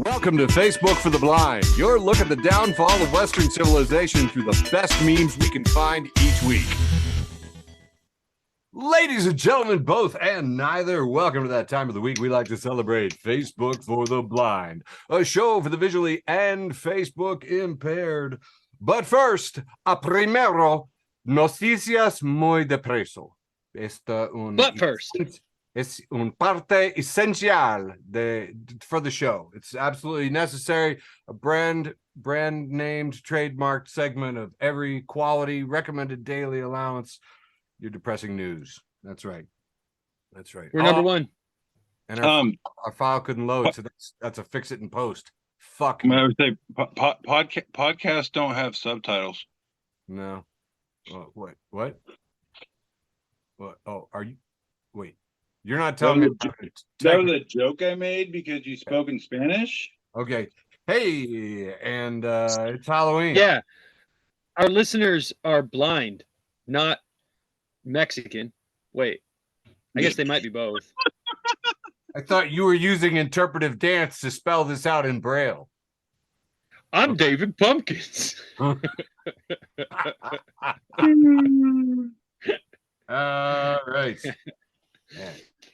Welcome to Facebook for the Blind, your look at the downfall of Western civilization through the best memes we can find each week. Ladies and gentlemen, both and neither, welcome to that time of the week we like to celebrate Facebook for the Blind, a show for the visually and Facebook impaired. But first, a primero, noticias muy depreso. But first, it's un parte esencial for the show. It's absolutely necessary. A brand named, trademarked segment of every quality recommended daily allowance. Your depressing news. That's right. That's right. We're number one. And our file couldn't load, so that's a fix it in post. Fuck. I would say podcasts don't have subtitles. No. What? Oh, are you? Wait. You're not telling me. That was a joke I made because you spoke in Spanish. Okay. Hey, and it's Halloween. Yeah. Our listeners are blind, not Mexican. Wait. I guess they might be both. I thought you were using interpretive dance to spell this out in Braille. I'm David Pumpkins. Right. Yeah.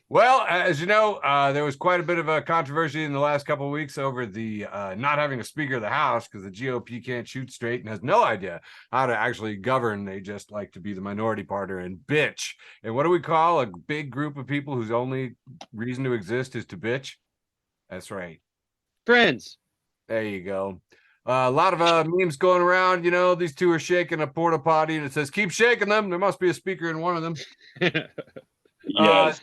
Well, as you know, there was quite a bit of a controversy in the last couple of weeks over the not having a Speaker of the House because the GOP can't shoot straight and has no idea how to actually govern. They just like to be the minority partner and bitch. And what do we call a big group of people whose only reason to exist is to bitch? That's right. Friends. There you go. A lot of memes going around. You know, these two are shaking a porta potty and it says, keep shaking them. There must be a speaker in one of them. Yes.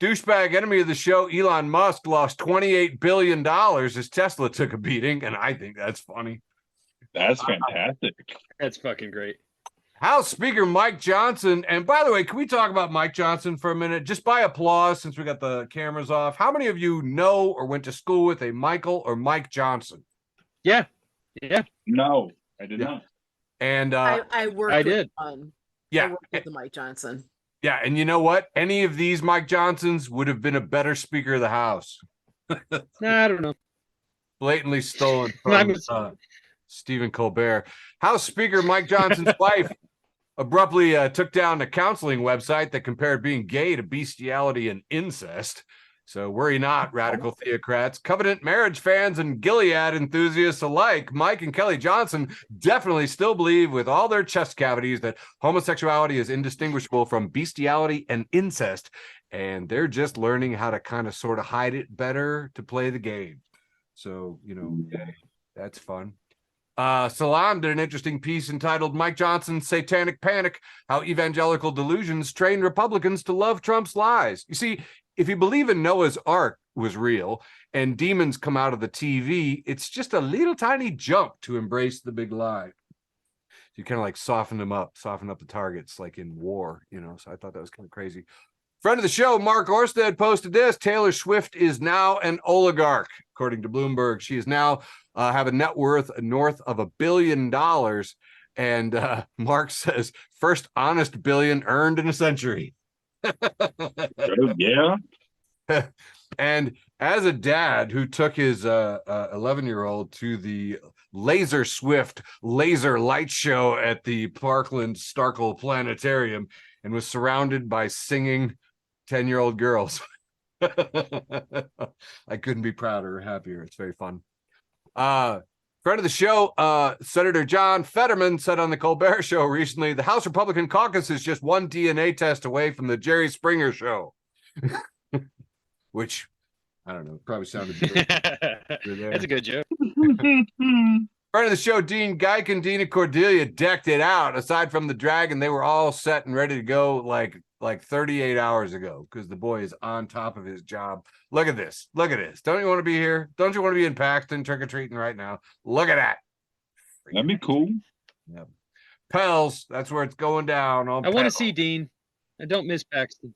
Douchebag enemy of the show, Elon Musk, lost $28 billion as Tesla took a beating, and I think that's funny. That's fantastic. That's fucking great. House Speaker Mike Johnson, and by the way, can we talk about Mike Johnson for a minute? Just by applause, since we got the cameras off. How many of you know or went to school with a Michael or Mike Johnson? Yeah. No, I did not. And I worked I with did. Yeah. I worked with the Mike Johnson. Yeah, and you know what? Any of these Mike Johnsons would have been a better Speaker of the House. Nah, I don't know. Blatantly stolen from Stephen Colbert. House Speaker Mike Johnson's wife abruptly took down a counseling website that compared being gay to bestiality and incest. So worry not, radical theocrats, covenant marriage fans, and Gilead enthusiasts alike. Mike and Kelly Johnson definitely still believe with all their chest cavities that homosexuality is indistinguishable from bestiality and incest. And they're just learning how to kind of sort of hide it better to play the game. So, you know, that's fun. Salon did an interesting piece entitled Mike Johnson's Satanic Panic, How Evangelical Delusions Train Republicans to Love Trump's Lies. You see, if you believe in Noah's Ark was real and demons come out of the TV, it's just a little tiny jump to embrace the big lie. You kind of like soften up the targets like in war, you know, so I thought that was kind of crazy. Friend of the show, Mark Orsted, posted this. Taylor Swift is now an oligarch, according to Bloomberg. She is now have a net worth north of $1 billion. And Mark says, first honest billion earned in a century. Yeah. And as a dad who took his 11-year-old to the Laser Swift laser light show at the Parkland Starkle Planetarium and was surrounded by singing 10-year-old girls, I couldn't be prouder or happier. It's very fun. Friend of the show, Senator John Fetterman said on the Colbert Show recently, the House Republican caucus is just one DNA test away from the Jerry Springer Show. Which, I don't know, probably sounded good. That's a good joke. Friend of the show, Dean Geik and Dina Cordelia decked it out. Aside from the dragon, they were all set and ready to go like 38 hours ago because the boy is on top of his job. Look at this. Look at this. Don't you want to be here? Don't you want to be in Paxton trick-or-treating right now? Look at that. That'd be cool. Yep. Pels, that's where it's going down. I want to see Dean. I don't miss Paxton.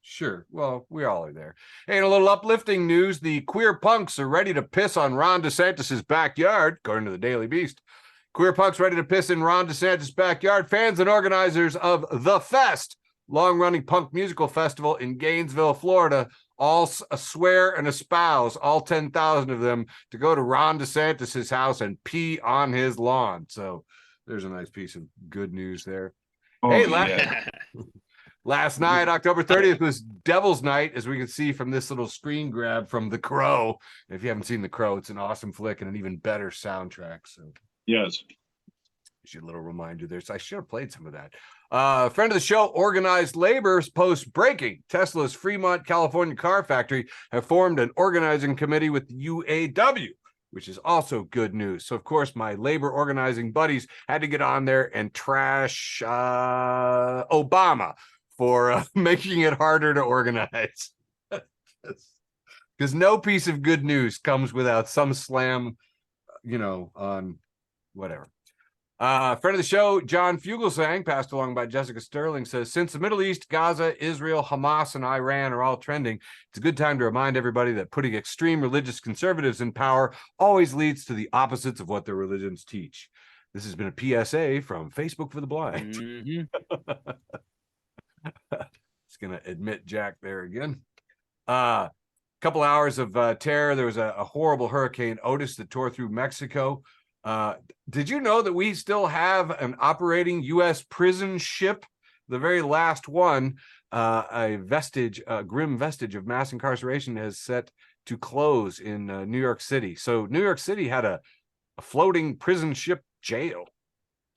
Sure. Well, we all are there. Hey, and a little uplifting news. The queer punks are ready to piss on Ron DeSantis' backyard, according to the Daily Beast. Queer punks ready to piss in Ron DeSantis' backyard. Fans and organizers of The Fest, long-running punk musical festival in Gainesville, Florida, all swear and espouse, all 10,000 of them, to go to Ron DeSantis' house and pee on his lawn. So there's a nice piece of good news there. Oh, Hey, yeah. last night, October 30th, was Devil's Night, as we can see from this little screen grab from The Crow. If you haven't seen The Crow, it's an awesome flick and an even better soundtrack. So Yes. just a little reminder there. So I should have played some of that. Friend of the show, Organized Labor, posts breaking. Tesla's Fremont, California car factory have formed an organizing committee with the UAW, which is also good news. So, of course, my labor organizing buddies had to get on there and trash Obama for making it harder to organize. Because no piece of good news comes without some slam, on whatever. Friend of the show, John Fugelsang, passed along by Jessica Sterling, says, since the Middle East, Gaza, Israel, Hamas, and Iran are all trending, it's a good time to remind everybody that putting extreme religious conservatives in power always leads to the opposites of what their religions teach. This has been a PSA from Facebook for the Blind. Mm-hmm. It's going to admit Jack there again. Couple hours of terror. There was a horrible Hurricane Otis that tore through Mexico. Did you know that we still have an operating U.S. prison ship? The very last one, a grim vestige of mass incarceration, is set to close in New York City. So New York City had a floating prison ship jail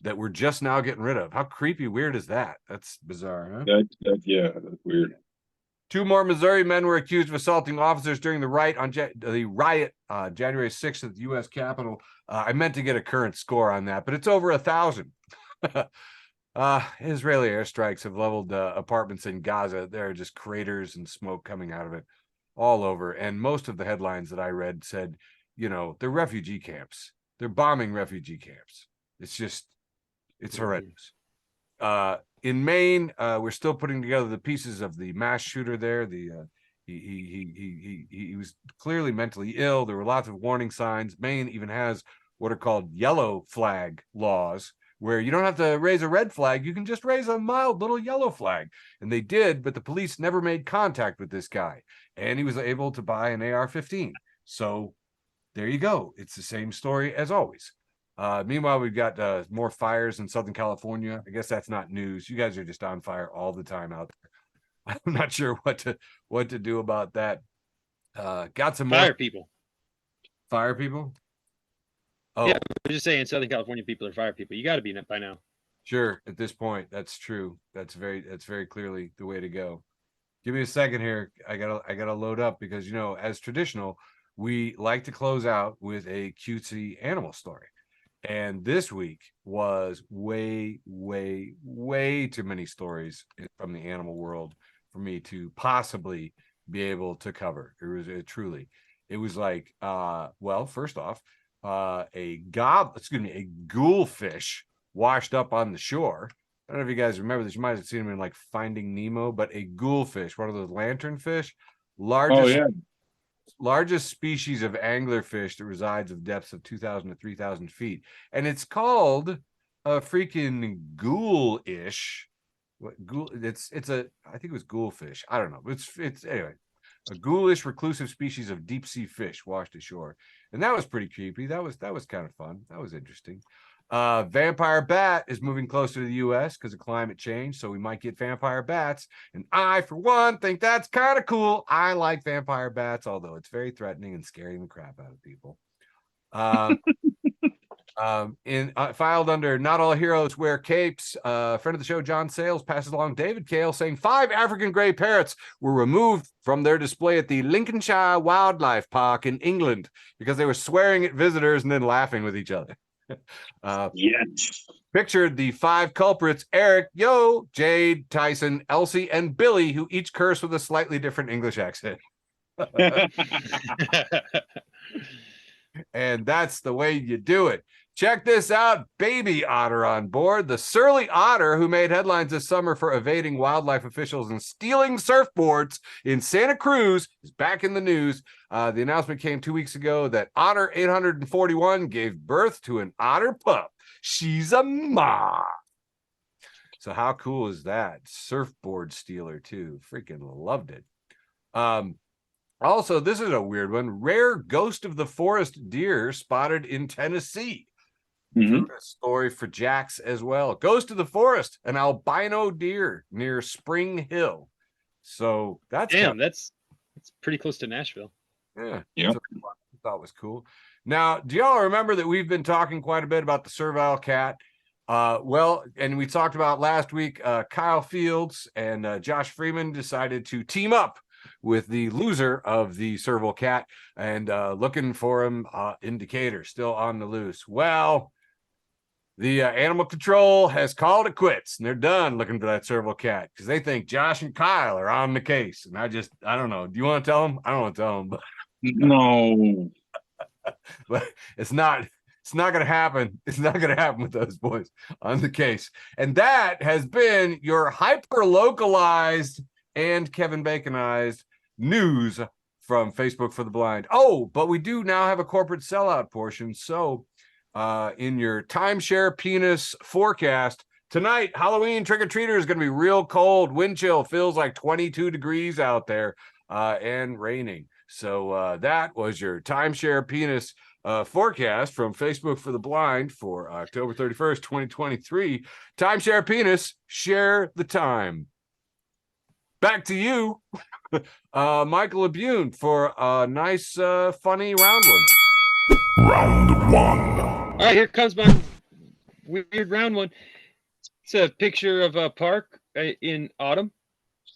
that we're just now getting rid of. How creepy weird is that? That's bizarre, huh? Yeah, that's weird. 2 more Missouri men were accused of assaulting officers during the riot on January 6th at the U.S. Capitol. I meant to get a current score on that, but it's over 1,000. Israeli airstrikes have leveled apartments in Gaza. There are just craters and smoke coming out of it all over. And most of the headlines that I read said, they're refugee camps. They're bombing refugee camps. It's horrendous. In Maine, we're still putting together the pieces of the mass shooter there. He was clearly mentally ill. There were lots of warning signs. Maine even has what are called yellow flag laws, where you don't have to raise a red flag. You can just raise a mild little yellow flag. And they did, but the police never made contact with this guy. And he was able to buy an AR-15. So there you go. It's the same story as always. Meanwhile, we've got more fires in Southern California. I guess that's not news. You guys are just on fire all the time out there. I'm not sure what to do about that. Got some Fire more people. Fire people. Oh, yeah, I'm just saying, Southern California people are fire people. You got to be by now. Sure. At this point, that's true. That's very clearly the way to go. Give me a second here. I gotta load up because as traditional, we like to close out with a cutesy animal story. And this week was way, way, way too many stories from the animal world for me to possibly be able to cover. It was like, first off, a ghoulfish washed up on the shore. I don't know if you guys remember this. You might have seen him in like Finding Nemo, but a ghoulfish, one of those lanternfish, largest species of anglerfish that resides at depths of 2,000 to 3,000 feet. And it's called a freaking ghoul-ish. I think it was ghoulfish. I don't know. It's anyway, a ghoulish reclusive species of deep sea fish washed ashore. And that was pretty creepy. That was kind of fun. That was interesting. Vampire bat is moving closer to the U.S. because of climate change, so we might get vampire bats. And I, for one, think that's kind of cool. I like vampire bats, although it's very threatening and scaring the crap out of people. Filed under Not All Heroes Wear Capes, friend of the show, John Sales, passes along David Kale saying 5 African grey parrots were removed from their display at the Lincolnshire Wildlife Park in England because they were swearing at visitors and then laughing with each other. Yes. Pictured the 5 culprits: Eric, Yo, Jade, Tyson, Elsie, and Billy, who each curse with a slightly different English accent. And that's the way you do it. Check this out. Baby otter on board. The surly otter who made headlines this summer for evading wildlife officials and stealing surfboards in Santa Cruz is back in the news. The announcement came 2 weeks ago that Otter 841 gave birth to an otter pup. She's a ma. So how cool is that? Surfboard stealer too. Freaking loved it. Also, this is a weird one. Rare ghost of the forest deer spotted in Tennessee. Mhm. A story for Jax as well. Ghost of the forest, an albino deer near Spring Hill. So that's Damn, that's pretty close to Nashville. yeah. Yeah. So I thought was cool. Now, do y'all remember that we've been talking quite a bit about the Serval cat? Well, and we talked about last week, Kyle Fields and Josh Freeman decided to team up with the loser of the Serval cat and looking for him in Decatur, still on the loose. Well, the animal control has called it quits and they're done looking for that Serval cat because they think Josh and Kyle are on the case. And I don't know. Do you want to tell them? I don't want to tell them, but No. but it's not gonna happen. It's not gonna happen with those boys on the case. And that has been your hyper localized and Kevin Baconized news from Facebook for the Blind. Oh, but we do now have a corporate sellout portion. So in your timeshare penis forecast tonight, Halloween trick-or-treater is going to be real cold. Wind chill feels like 22 degrees out there and raining. So that was your timeshare penis forecast from Facebook for the Blind for October 31st, 2023. Timeshare penis, share the time. Back to you, Michael Abune, for a nice, funny round one. Round one. All right, here comes my weird round one. It's a picture of a park in autumn,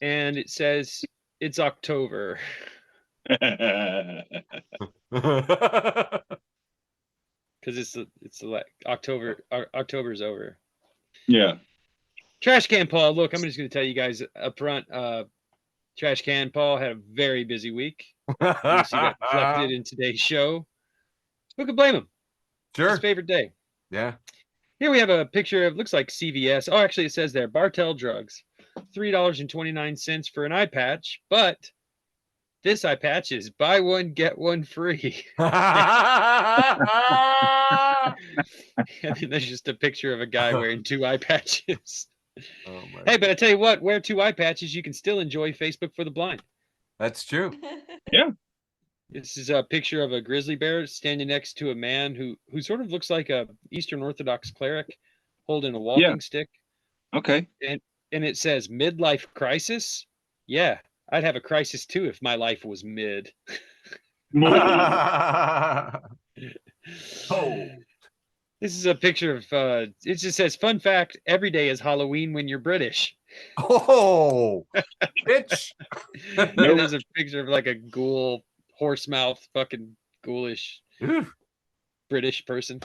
and it says it's October. Because it's like October's over. Yeah. Trash Can Paul, look, I'm just going to tell you guys up front. Trash Can Paul had a very busy week. You see that reflected in today's show. Who could blame him? Sure. His favorite day. Yeah. Here we have a picture of, looks like CVS. Oh, actually, it says there, Bartell Drugs. $3.29 for an eye patch, but this eye patch is buy one, get one free. I mean, there's just a picture of a guy wearing two eye patches. Oh my Hey, but I tell you what, wear two eye patches, you can still enjoy Facebook for the Blind. That's true. This is a picture of a grizzly bear standing next to a man who sort of looks like a Eastern Orthodox cleric holding a walking stick. Okay. And it says midlife crisis. Yeah, I'd have a crisis too if my life was mid. Oh. This is a picture of it just says fun fact, every day is Halloween when you're British. Oh, bitch. And there's a picture of like a ghoul, horse mouth, fucking ghoulish British person.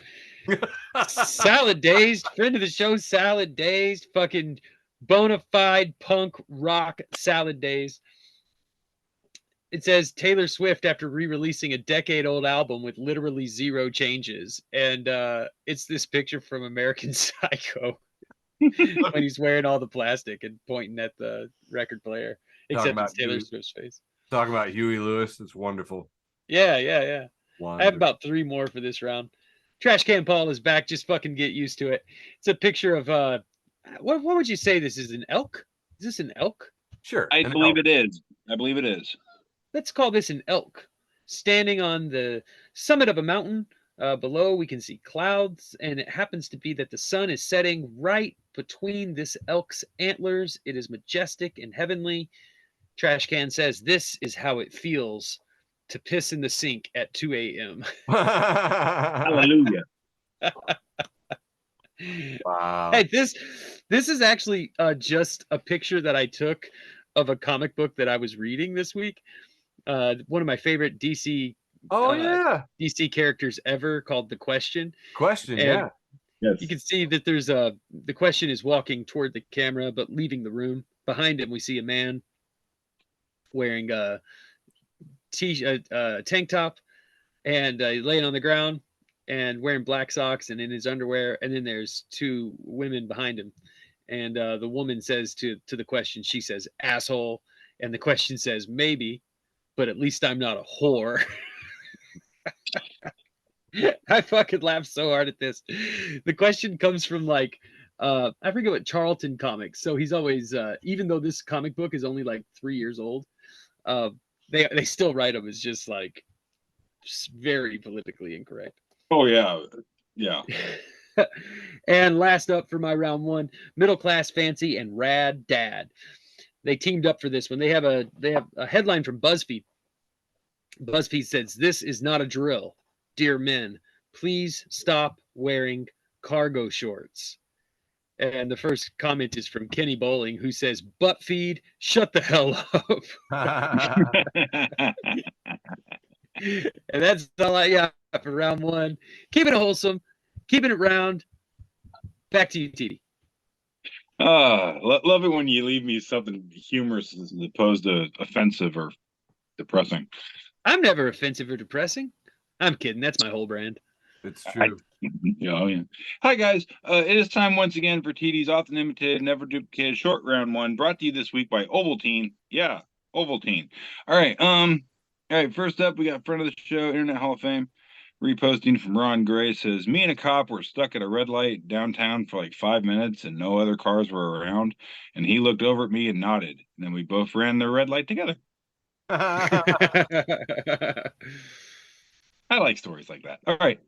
Salad Dazed, friend of the show, Salad Dazed, fucking bona fide punk rock Salad Dazed. It says Taylor Swift after re-releasing a decade-old album with literally zero changes. And it's this picture from American Psycho when he's wearing all the plastic and pointing at the record player, except it's Taylor Swift's face. Talking about Huey Lewis. It's wonderful. Yeah. Wonderful. I have about 3 more for this round. Trash Can Paul is back. Just fucking get used to it. It's a picture of what would you say this is? An elk? Is this an elk? Sure. I believe it is. I believe it is. Let's call this an elk. Standing on the summit of a mountain. Below we can see clouds, and it happens to be that the sun is setting right between this elk's antlers. It is majestic and heavenly. Trash Can says this is how it feels to piss in the sink at 2 a.m. Hallelujah. Wow. Hey, this is actually just a picture that I took of a comic book that I was reading this week. One of my favorite DC DC characters ever, called The Question. Question, and Yes. you can see that there's the Question is walking toward the camera but leaving the room. Behind him we see a man wearing a tank top and laying on the ground and wearing black socks and in his underwear, and then there's 2 women behind him, and the woman says to the Question, she says asshole, and the Question says maybe, but at least I'm not a whore. I fucking laughed so hard at this. The Question comes from like I forget what Charlton Comics, so he's always even though this comic book is only like 3 years old, they still write them as just like very politically incorrect. Oh yeah, yeah. And last up for my round one, Middle Class Fancy and Rad Dad. They teamed up for this one. They have a headline from BuzzFeed. BuzzFeed says, "This is not a drill. Dear men, please stop wearing cargo shorts." And the first comment is from Kenny Bowling, who says, "Butt feed, shut the hell up." And that's all I got for round one. Keeping it wholesome, keeping it round. Back to you, TD. Love it when you leave me something humorous as opposed to offensive or depressing. I'm never offensive or depressing. I'm kidding. That's my whole brand. It's true. Yeah. Hi guys. It is time once again for TD's often imitated, never duplicated short round one, brought to you this week by Ovaltine. Yeah, Ovaltine. All right. All right. First up, we got friend of the show, Internet Hall of Fame, reposting from Ron Gray, says, "Me and a cop were stuck at a red light downtown for like 5 minutes and no other cars were around. And he looked over at me and nodded. And then we both ran the red light together." I like stories like that. All right.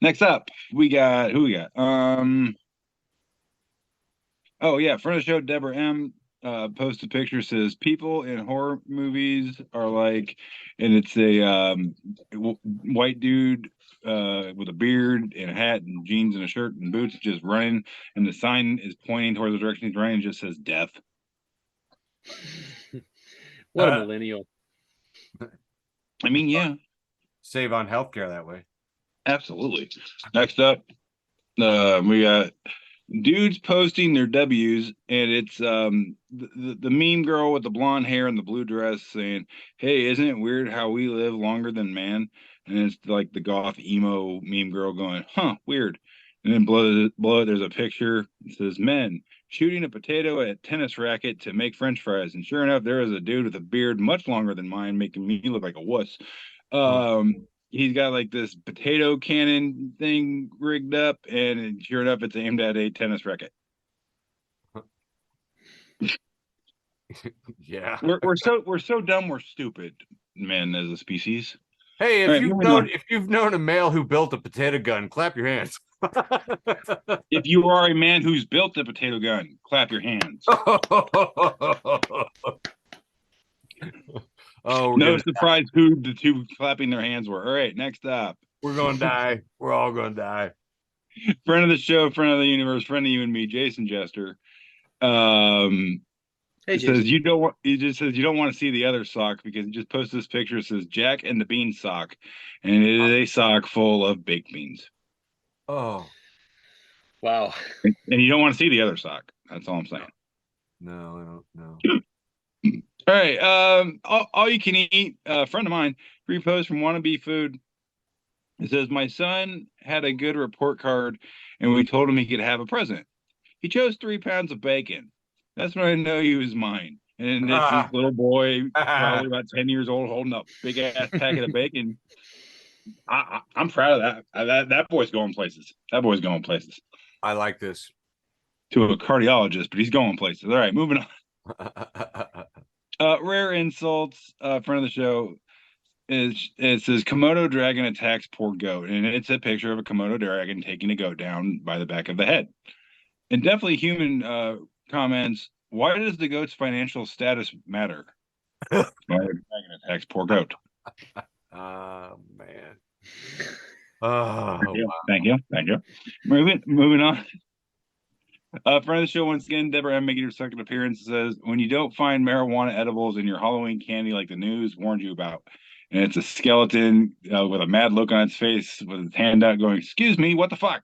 Next up, we got who we got? Oh yeah, friend of the show, Deborah M. Posted a picture, says people in horror movies are like, and it's a white dude with a beard and a hat and jeans and a shirt and boots just running, and the sign is pointing towards the direction he's running and just says death. What a millennial. I mean, yeah. Save on healthcare that way. Absolutely. Next up, we got dudes posting their W's, and it's the meme girl with the blonde hair and the blue dress saying, "Hey, isn't it weird how we live longer than man?" And it's like the goth emo meme girl going, "Huh, weird." And then below it, there's a picture. It says, "Men shooting a potato at a tennis racket to make French fries." And sure enough, there is a dude with a beard much longer than mine, making me look like a wuss. He's got like this potato cannon thing rigged up, and sure enough, it's aimed at a tennis racket. Yeah, we're so dumb, we're stupid, men, as a species. Hey, if right, you've known a male who built a potato gun, clap your hands. If you are a man who's built a potato gun, clap your hands. Oh, no surprise who the two clapping their hands were. All right, next up. We're going to die. We're all going to die. Friend of the show, friend of the universe, friend of you and me, Jason Jester. Hey, Jason. Says he just says you don't want to see the other sock because he just posted this picture. It says Jack and the Bean sock, and it is a sock full of baked beans. Oh. Wow. And you don't want to see the other sock. That's all I'm saying. No, I don't know. All right. All you can eat. A friend of mine repost from Wannabe Food. It says, "My son had a good report card, and we told him he could have a present. He chose 3 pounds of bacon. That's when I know he was mine." And it's this little boy, probably about 10 years old, holding up big ass packet of bacon. I'm proud of that. That boy's going places. That boy's going places. I like this. To a cardiologist, but he's going places. All right, moving on. Rare insults. Friend of the show. It says Komodo dragon attacks poor goat, and it's a picture of a Komodo dragon taking a goat down by the back of the head. And definitely human comments, "Why does the goat's financial status matter?" Komodo dragon attacks poor goat. Oh man. Oh, thank you. Moving on. Friend of the show once again, Deborah M. making her second appearance, says, "When you don't find marijuana edibles in your Halloween candy like the news warned you about." And it's a skeleton with a mad look on its face with its hand out going, "Excuse me, what the fuck?"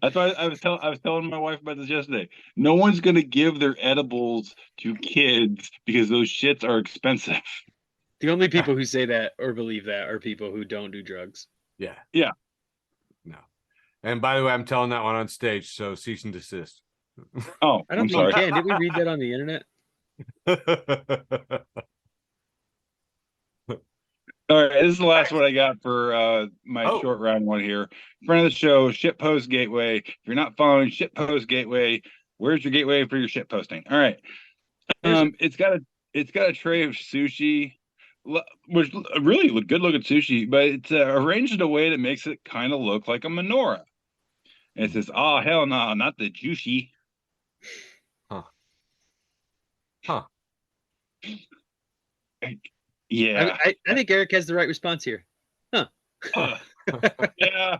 That's why I was telling my wife about this yesterday. No one's gonna give their edibles to kids because those shits are expensive. The only people who say that or believe that are people who don't do drugs. Yeah. No. And by the way, I'm telling that one on stage, so cease and desist. Oh, I don't think you can. Did we read that on the internet? All right, this is the last one I got for my short round one here. Friend of the show, Shitpost Gateway. If you're not following Shitpost Gateway, where's your gateway for your shit posting? All right. It's got a tray of sushi, which really good looking sushi, but it's arranged in a way that makes it kind of look like a menorah. And it says, "Oh hell no, not the juicy." Huh. Yeah. I think Eric has the right response here. Huh. Yeah.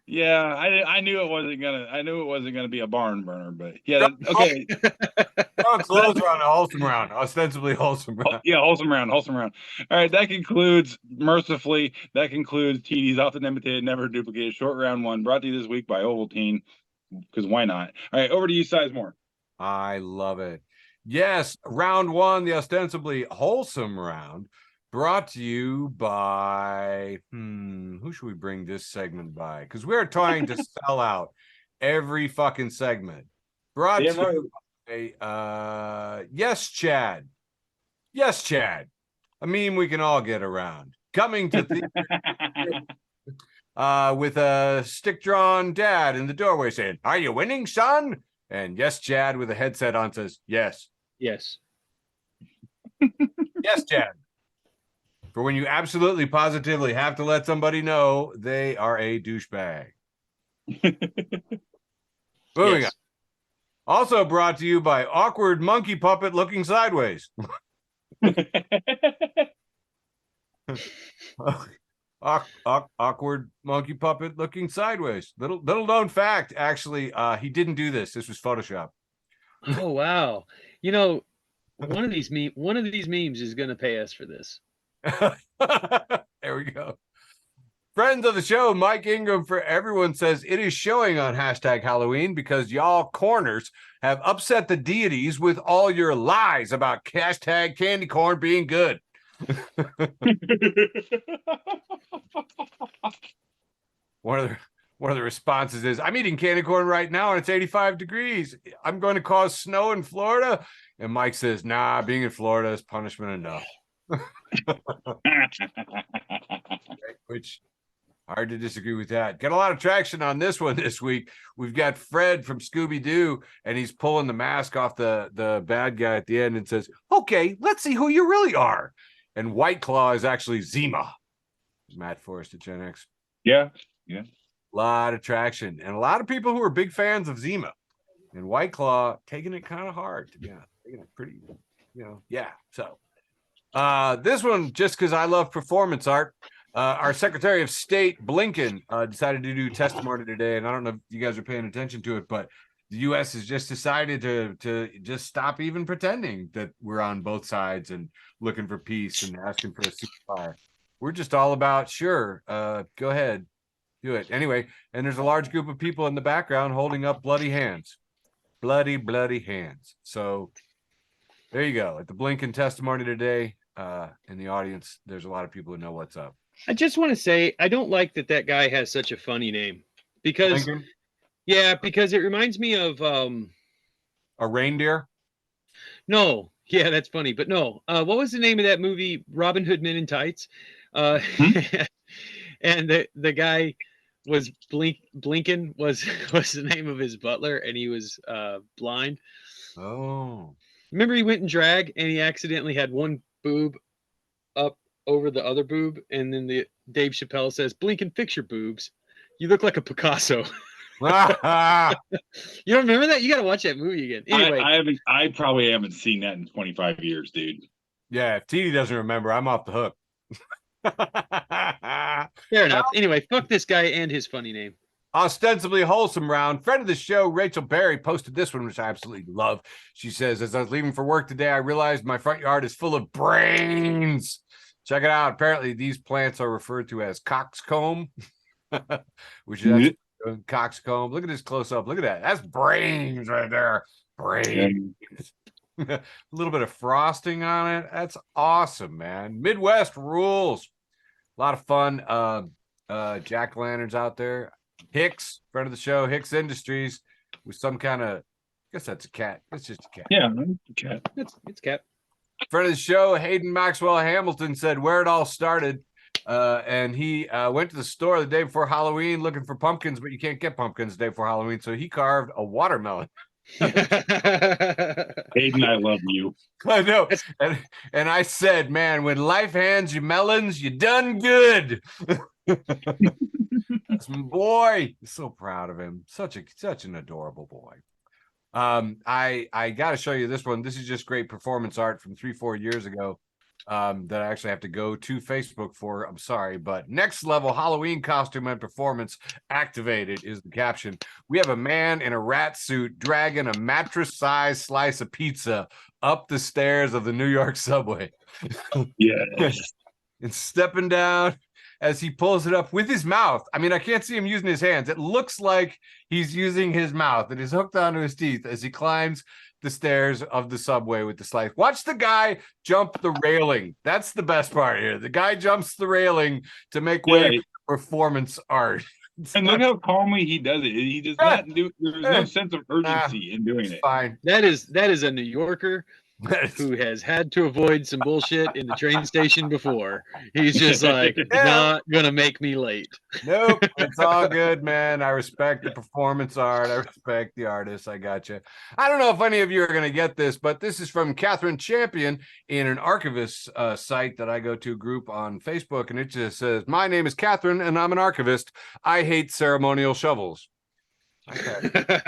Yeah, I knew it wasn't gonna be a barn burner, but yeah, okay. Drunk clothes are on a wholesome round, ostensibly wholesome round. Yeah, wholesome round. All right, that concludes TD's often imitated, never duplicated short round one, brought to you this week by Ovaltine, because why not? All right, over to you, Sizemore. I love it. Yes, round one, the ostensibly wholesome round, brought to you by who should we bring this segment by? Because we're trying to sell out every fucking segment. Brought to you by Yes Chad. Yes Chad. A meme we can all get around. Coming to theater with a stick-drawn dad in the doorway saying, "Are you winning, son?" And Yes Chad with a headset on says, "Yes." Yes. Yes, Chad. For when you absolutely positively have to let somebody know they are a douchebag. Moving on. Also brought to you by awkward monkey puppet looking sideways. Awkward monkey puppet looking sideways. Little known fact, actually, he didn't do this. This was Photoshop. Oh wow. You know, one of these memes is gonna pay us for this. There we go. Friends of the show, Mike Ingram for everyone says it is showing on #Halloween because y'all corners have upset the deities with all your lies about #candy corn being good. One of the responses is, "I'm eating candy corn right now and it's 85 degrees. I'm going to cause snow in Florida." And Mike says, "Nah, being in Florida is punishment enough." Which, hard to disagree with that. Got a lot of traction on this one this week. We've got Fred from Scooby-Doo, and he's pulling the mask off the bad guy at the end and says, "Okay, let's see who you really are." And White Claw is actually Zima. Matt Forrest at Gen X. Yeah. A lot of traction. And a lot of people who are big fans of Zima. And White Claw taking it kind of hard, to be honest. Taking it pretty, yeah. So this one, just because I love performance art, our Secretary of State, Blinken, decided to do testimony today. And I don't know if you guys are paying attention to it, but the U.S. has just decided to just stop even pretending that we're on both sides and looking for peace and asking for a ceasefire. We're just all about, sure, go ahead, do it. Anyway, and there's a large group of people in the background holding up bloody hands. Bloody hands. So there you go. At the Blinken testimony today, in the audience, there's a lot of people who know what's up. I just want to say, I don't like that guy has such a funny name. Because, Blinken? Yeah, because it reminds me of... a reindeer? No. Yeah, that's funny. But no. What was the name of that movie, Robin Hood Men in Tights? And the guy was Blinken was the name of his butler, and he was blind. Oh. Remember he went in drag, and he accidentally had one boob up over the other boob, and then Dave Chappelle says, "Blinken, fix your boobs. You look like a Picasso." You don't remember that? You got to watch that movie again. Anyway, I probably haven't seen that in 25 years, dude. Yeah, if TD doesn't remember, I'm off the hook. Fair enough. Anyway, fuck this guy and his funny name. Ostensibly wholesome round. Friend of the show, Rachel Berry, posted this one, which I absolutely love. She says, "As I was leaving for work today, I realized my front yard is full of brains. Check it out. Apparently, these plants are referred to as coxcomb," which is coxcomb. Look at this close up. Look at that. That's brains right there. Brains. A little bit of frosting on it. That's awesome, man. Midwest rules. A lot of fun. Jack-o'-lanterns out there. Hicks, friend of the show, Hicks Industries, with some kind of, I guess that's a cat. It's just a cat. Yeah, it's a cat. It's cat. Friend of the show, Hayden Maxwell Hamilton, said where it all started. And he went to the store the day before Halloween looking for pumpkins, but you can't get pumpkins the day before Halloween. So he carved a watermelon. Hayden, I love you. I know. And I said, man, when life hands you melons, you done good. That's my boy. So proud of him. Such an adorable boy. I got to show you this one. This is just great performance art from 3-4 years ago. That I actually have to go to Facebook for. I'm sorry, but next level Halloween costume and performance activated is the caption. We have a man in a rat suit dragging a mattress-sized slice of pizza up the stairs of the New York subway. Yes. And stepping down as he pulls it up with his mouth. I mean, I can't see him using his hands. It looks like he's using his mouth and is hooked onto his teeth as he climbs the stairs of the subway with the slice. Watch the guy jump the railing. That's the best part here. The guy jumps the railing to make way for performance art. And look how calmly he does it. He does not do. There's no sense of urgency in doing it. Fine. That is a New Yorker who has had to avoid some bullshit in the train station before. He's just like, not gonna make me late. Nope, it's all good, man. I respect the performance art. I respect the artist. I got you. I don't know if any of you are going to get this, but this is from Catherine Champion in an archivist site that I go to group on Facebook, and it just says, "My name is Catherine, and I'm an archivist. I hate ceremonial shovels." Okay.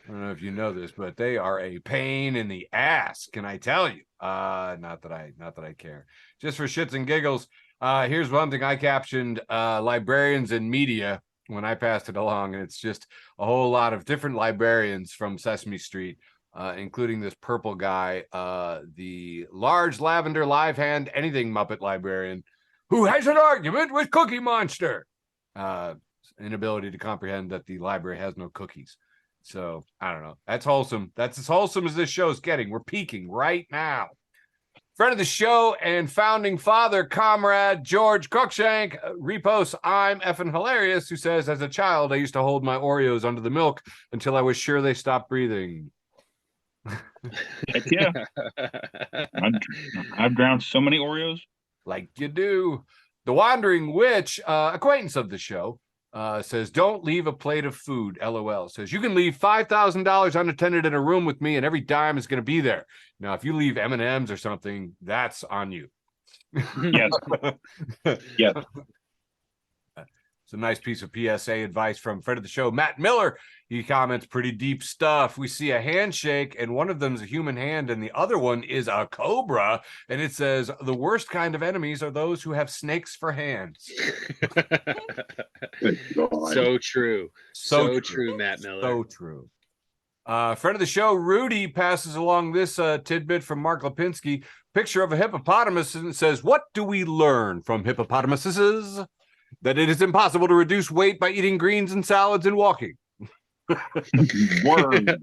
I don't know if you know this, but they are a pain in the ass. Can I tell you? Not that I care. Just for shits and giggles. Here's one thing I captioned: librarians and media when I passed it along, and it's just a whole lot of different librarians from Sesame Street, including this purple guy, the large lavender live hand anything Muppet librarian, who has an argument with Cookie Monster. Inability to comprehend that the library has no cookies. So I don't know. That's wholesome. That's as wholesome as this show's getting. We're peaking right now. Friend of the show and founding father, comrade George Cruikshank reposts I'm effing hilarious, who says, as a child, I used to hold my Oreos under the milk until I was sure they stopped breathing. Heck yeah. I've drowned so many Oreos. Like you do. The Wandering Witch, acquaintance of the show, says, don't leave a plate of food. LOL. Says, you can leave $5,000 unattended in a room with me and every dime is going to be there. Now, if you leave M&Ms or something, that's on you. Yes. Yes. It's a nice piece of PSA advice from friend of the show, Matt Miller. He comments, pretty deep stuff. We see a handshake, and one of them is a human hand, and the other one is a cobra. And it says, the worst kind of enemies are those who have snakes for hands. So true. So true, Matt Miller. So true. Friend of the show, Rudy, passes along this tidbit from Mark Lipinski. Picture of a hippopotamus, and it says, what do we learn from hippopotamuses? That it is impossible to reduce weight by eating greens and salads and walking. Word.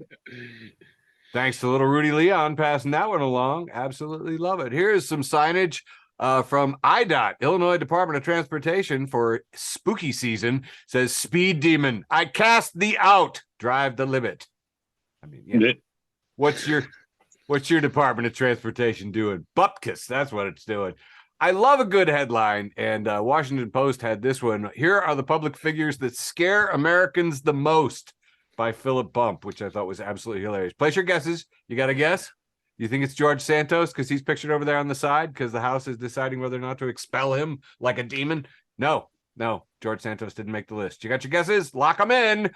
Thanks to little Rudy Leon passing that one along. Absolutely love it. Here is some signage from IDOT, Illinois Department of Transportation, for spooky season. Says, speed demon, I cast thee out. Drive the limit. I mean, yeah. What's your Department of Transportation doing? Bupkis, that's what it's doing. I love a good headline, and Washington Post had this one. Here are the public figures that scare Americans the most, by Philip Bump, which I thought was absolutely hilarious. Place your guesses. You got a guess? You think it's George Santos because he's pictured over there on the side because the House is deciding whether or not to expel him like a demon? No. George Santos didn't make the list. You got your guesses? Lock them in.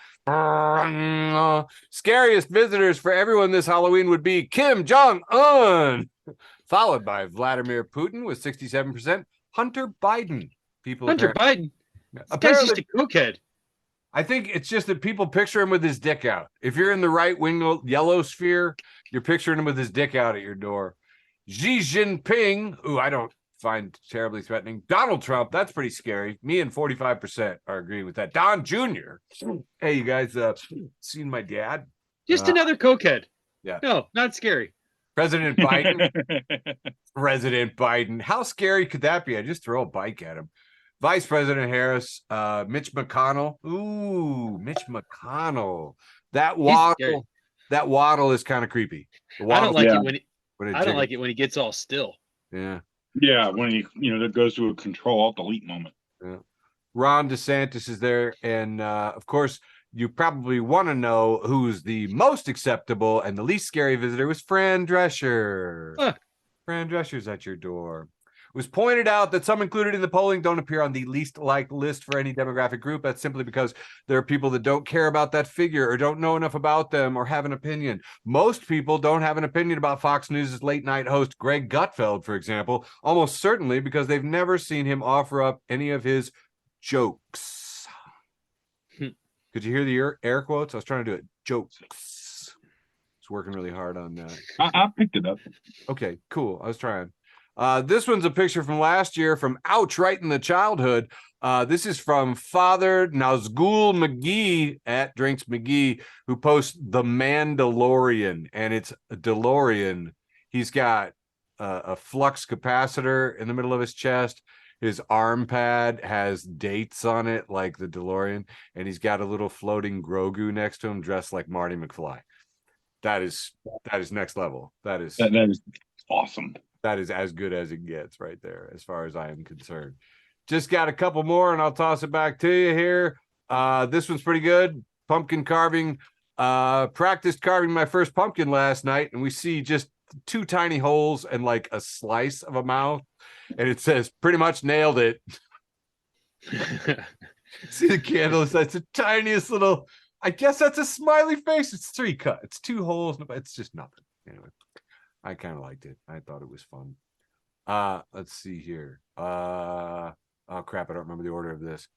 Scariest visitors for everyone this Halloween would be Kim Jong-un, followed by Vladimir Putin with 67%. Hunter Biden. Biden? This guy's just a cokehead. I think it's just that people picture him with his dick out. If you're in the right-wing yellow sphere, you're picturing him with his dick out at your door. Xi Jinping, who I don't find terribly threatening. Donald Trump, that's pretty scary. Me and 45% are agreeing with that. Don Jr. Hey, you guys seen my dad? Just another cokehead. Yeah. No, not scary. President Biden. President Biden. How scary could that be? I just throw a bike at him. Vice President Harris, Mitch McConnell. Ooh, Mitch McConnell. That waddle is kind of creepy. I don't like it when he gets all still. Yeah. Yeah, when he that goes to a control alt delete moment. Yeah. Ron DeSantis is there, and of course you probably want to know who's the most acceptable and the least scary visitor was Fran Drescher. Fran Drescher's at your door. It was pointed out that some included in the polling don't appear on the least liked list for any demographic group. That's simply because there are people that don't care about that figure or don't know enough about them or have an opinion. Most people don't have an opinion about Fox News' late night host Greg Gutfeld, for example, almost certainly because they've never seen him offer up any of his jokes. Could you hear the air quotes? I was trying to do it. Jokes. It's working really hard on that. I picked it up. Okay, cool. I was trying. This one's a picture from last year from Ouch Right in the Childhood. This is from Father Nazgul McGee at Drinks McGee, who posts The Mandalorian, and it's a DeLorean. He's got a flux capacitor in the middle of his chest. His arm pad has dates on it like the DeLorean, and he's got a little floating Grogu next to him dressed like Marty McFly. That is next level. That is awesome. That is as good as it gets right there, as far as I am concerned. Just got a couple more, and I'll toss it back to you here. This one's pretty good. Pumpkin carving. Practiced carving my first pumpkin last night, and we see just 2 tiny holes and like a slice of a mouth, and it says pretty much nailed it. See the candle? It's the tiniest little. I guess that's a smiley face. It's 3 cut. It's 2 holes. It's just nothing. Anyway. I kind of liked it. I thought it was fun. Let's see here. Oh crap, I don't remember the order of this.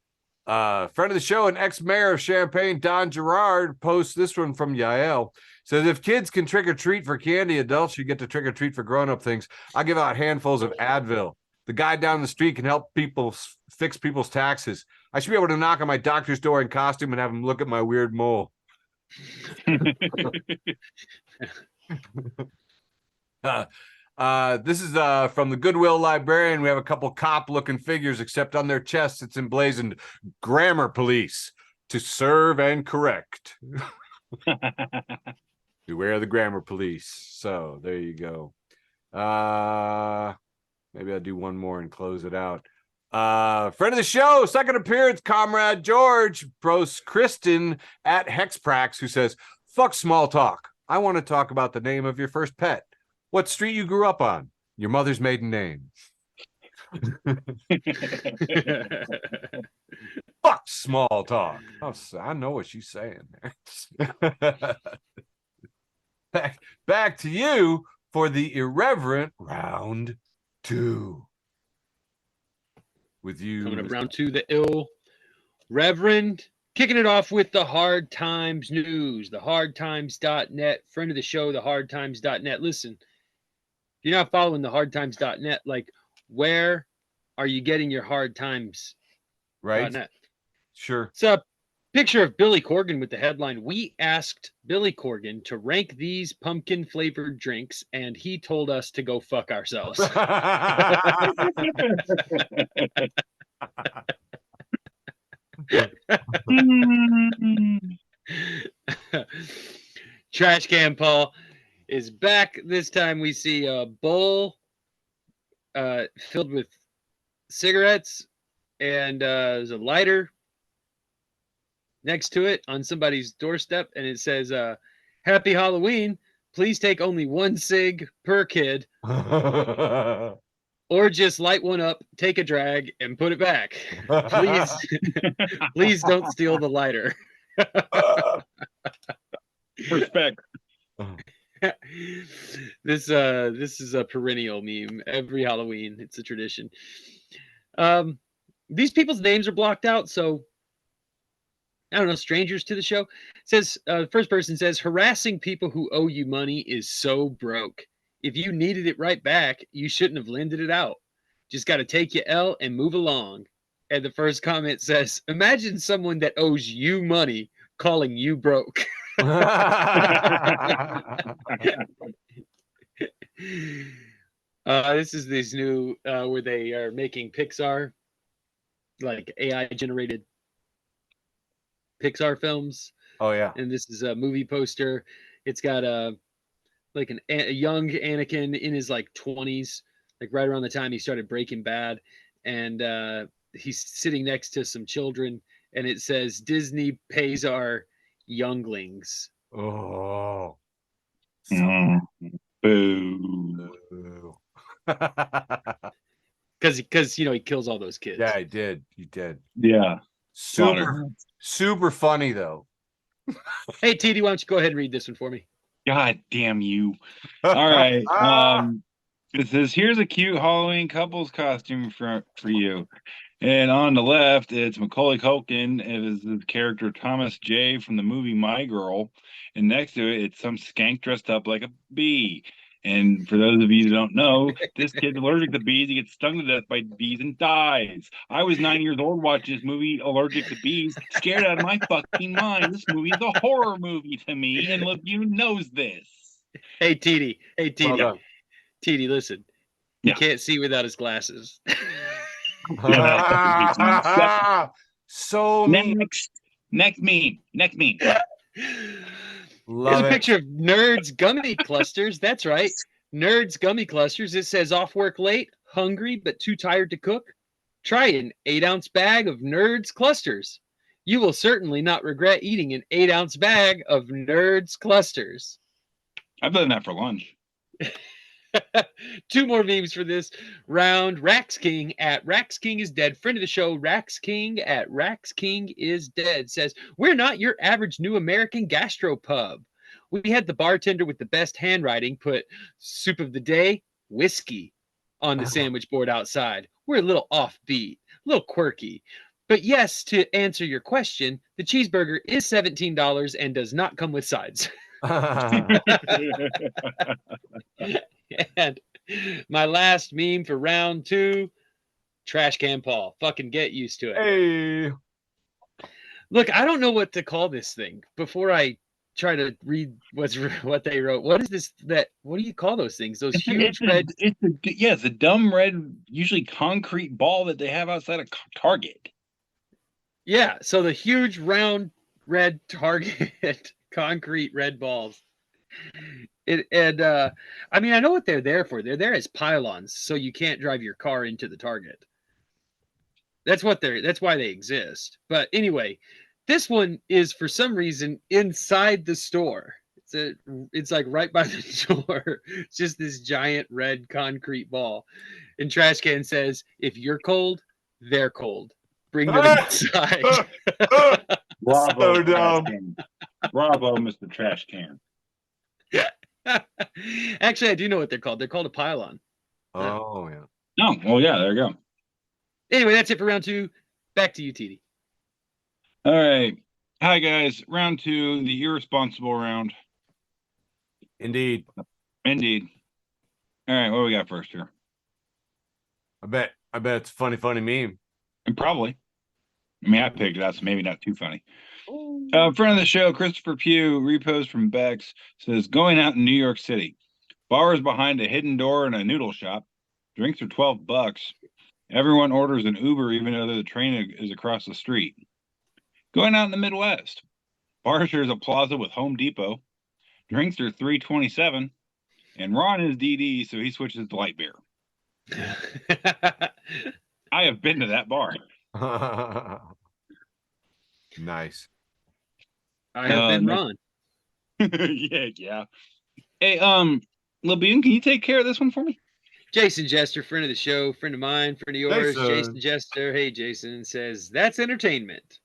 Friend of the show and ex-mayor of Champaign, Don Gerard, posts this one from Yael. Says, if kids can trick-or-treat for candy, adults should get to trick-or-treat for grown-up things. I give out handfuls of Advil. The guy down the street can help people fix people's taxes. I should be able to knock on my doctor's door in costume and have him look at my weird mole. This is from the Goodwill Librarian. We have a couple cop-looking figures, except on their chests it's emblazoned Grammar Police to serve and correct. Beware the Grammar Police. So there you go. Maybe I'll do one more and close it out. Friend of the show, second appearance, Comrade George, pros Kristen at Hexprax, who says, fuck small talk. I want to talk about the name of your first pet. What street you grew up on? Your mother's maiden name. Fuck small talk. I know what she's saying there. Back to you for the irreverent round 2. With you. Coming up round 2, the ill Reverend. Kicking it off with the Hard Times News, the hardtimes.net, friend of the show, the hardtimes.net. Listen, if you're not following the hardtimes.net, like, where are you getting your Hard Times? Right. .net? Sure. It's a picture of Billy Corgan with the headline, we asked Billy Corgan to rank these pumpkin flavored drinks, and he told us to go fuck ourselves. Trash Can Paul is back. This time we see a bowl filled with cigarettes, and there's a lighter next to it on somebody's doorstep, and it says, Happy Halloween. Please take only 1 cig per kid. Or just light one up, take a drag, and put it back. Please don't steal the lighter. Respect. This is a perennial meme. Every Halloween, it's a tradition. These people's names are blocked out, so I don't know, strangers to the show. It says, first person says, harassing people who owe you money is so broke. If you needed it right back, you shouldn't have lended it out. Just got to take your L and move along. And the first comment says, imagine someone that owes you money calling you broke. This is this new where they are making Pixar, like AI generated Pixar films. Oh yeah. And this is a movie poster. It's got a young Anakin in his like 20s, like right around the time he started Breaking Bad, and he's sitting next to some children, and it says Disney pays our younglings. Oh. Boo. Boo. Because he kills all those kids. Yeah, he did. He did. Yeah. Super funny though. Hey, TD, why don't you go ahead and read this one for me? God damn you. All right. It says, here's a cute Halloween couples costume for you. And on the left, it's Macaulay Culkin. It is the character Thomas J. from the movie My Girl. And next to it, it's some skank dressed up like a bee. And for those of you who don't know, this kid's allergic to bees. He gets stung to death by bees and dies. I was 9 years old watching this movie, allergic to bees, scared out of my fucking mind. This movie is a horror movie to me, and LeBune knows this. Hey, TD. Hey, TD. Well done. TD, listen. He Yeah. can't see without his glasses. So mean. Next meme. Here's a picture of Nerds gummy clusters. That's right. Nerds gummy clusters. It says off work late, hungry, but too tired to cook. Try an 8-ounce bag of Nerds clusters. You will certainly not regret eating an 8-ounce bag of Nerds clusters. I've done that for lunch. 2 more memes for this round. Rax King at Rax King is dead. Friend of the show, Rax King at Rax King is dead says, we're not your average new American gastropub. We had the bartender with the best handwriting put soup of the day, whiskey on the sandwich board outside. We're a little offbeat, a little quirky. But yes, to answer your question, the cheeseburger is $17 and does not come with sides. And my last meme for round 2, Trash Can Paul. Fucking get used to it. Hey. Look, I don't know what to call this thing before I try to read what they wrote. What is this? What do you call those things? Those huge red. It's a dumb red, usually concrete ball that they have outside of Target. Yeah, so the huge round red Target concrete red balls. I mean, I know what they're there for. They're there as pylons, so you can't drive your car into the Target. That's why they exist. But anyway, this one is for some reason inside the store. It's like right by the door. It's just this giant red concrete ball. And Trash Can says, if you're cold, they're cold. Bring them inside. Bravo, So dumb. Bravo, Mr. Trash Can. Actually, I do know what they're called. They're called a pylon. Oh, yeah. Oh, well, yeah, there you go. Anyway, that's it for round 2. Back to you, TD. All right. Hi, guys. Round 2, the irresponsible round. Indeed. All right, what do we got first here? I bet it's a funny meme. And probably. I mean, I picked it out, so maybe not too funny. Friend of the show, Christopher Pugh, repost from Bex, says, going out in New York City. Bars behind a hidden door in a noodle shop. Drinks are $12. Everyone orders an Uber even though the train is across the street. Going out in the Midwest. Bar shares a plaza with Home Depot. Drinks are $3.27. And Ron is DD, so he switches to light beer. I have been to that bar. Nice. I have been Ron. yeah. Hey, LeBune, can you take care of this one for me? Jason Jester, friend of the show, friend of mine, friend of yours. Jason Jester, hey Jason, says that's entertainment.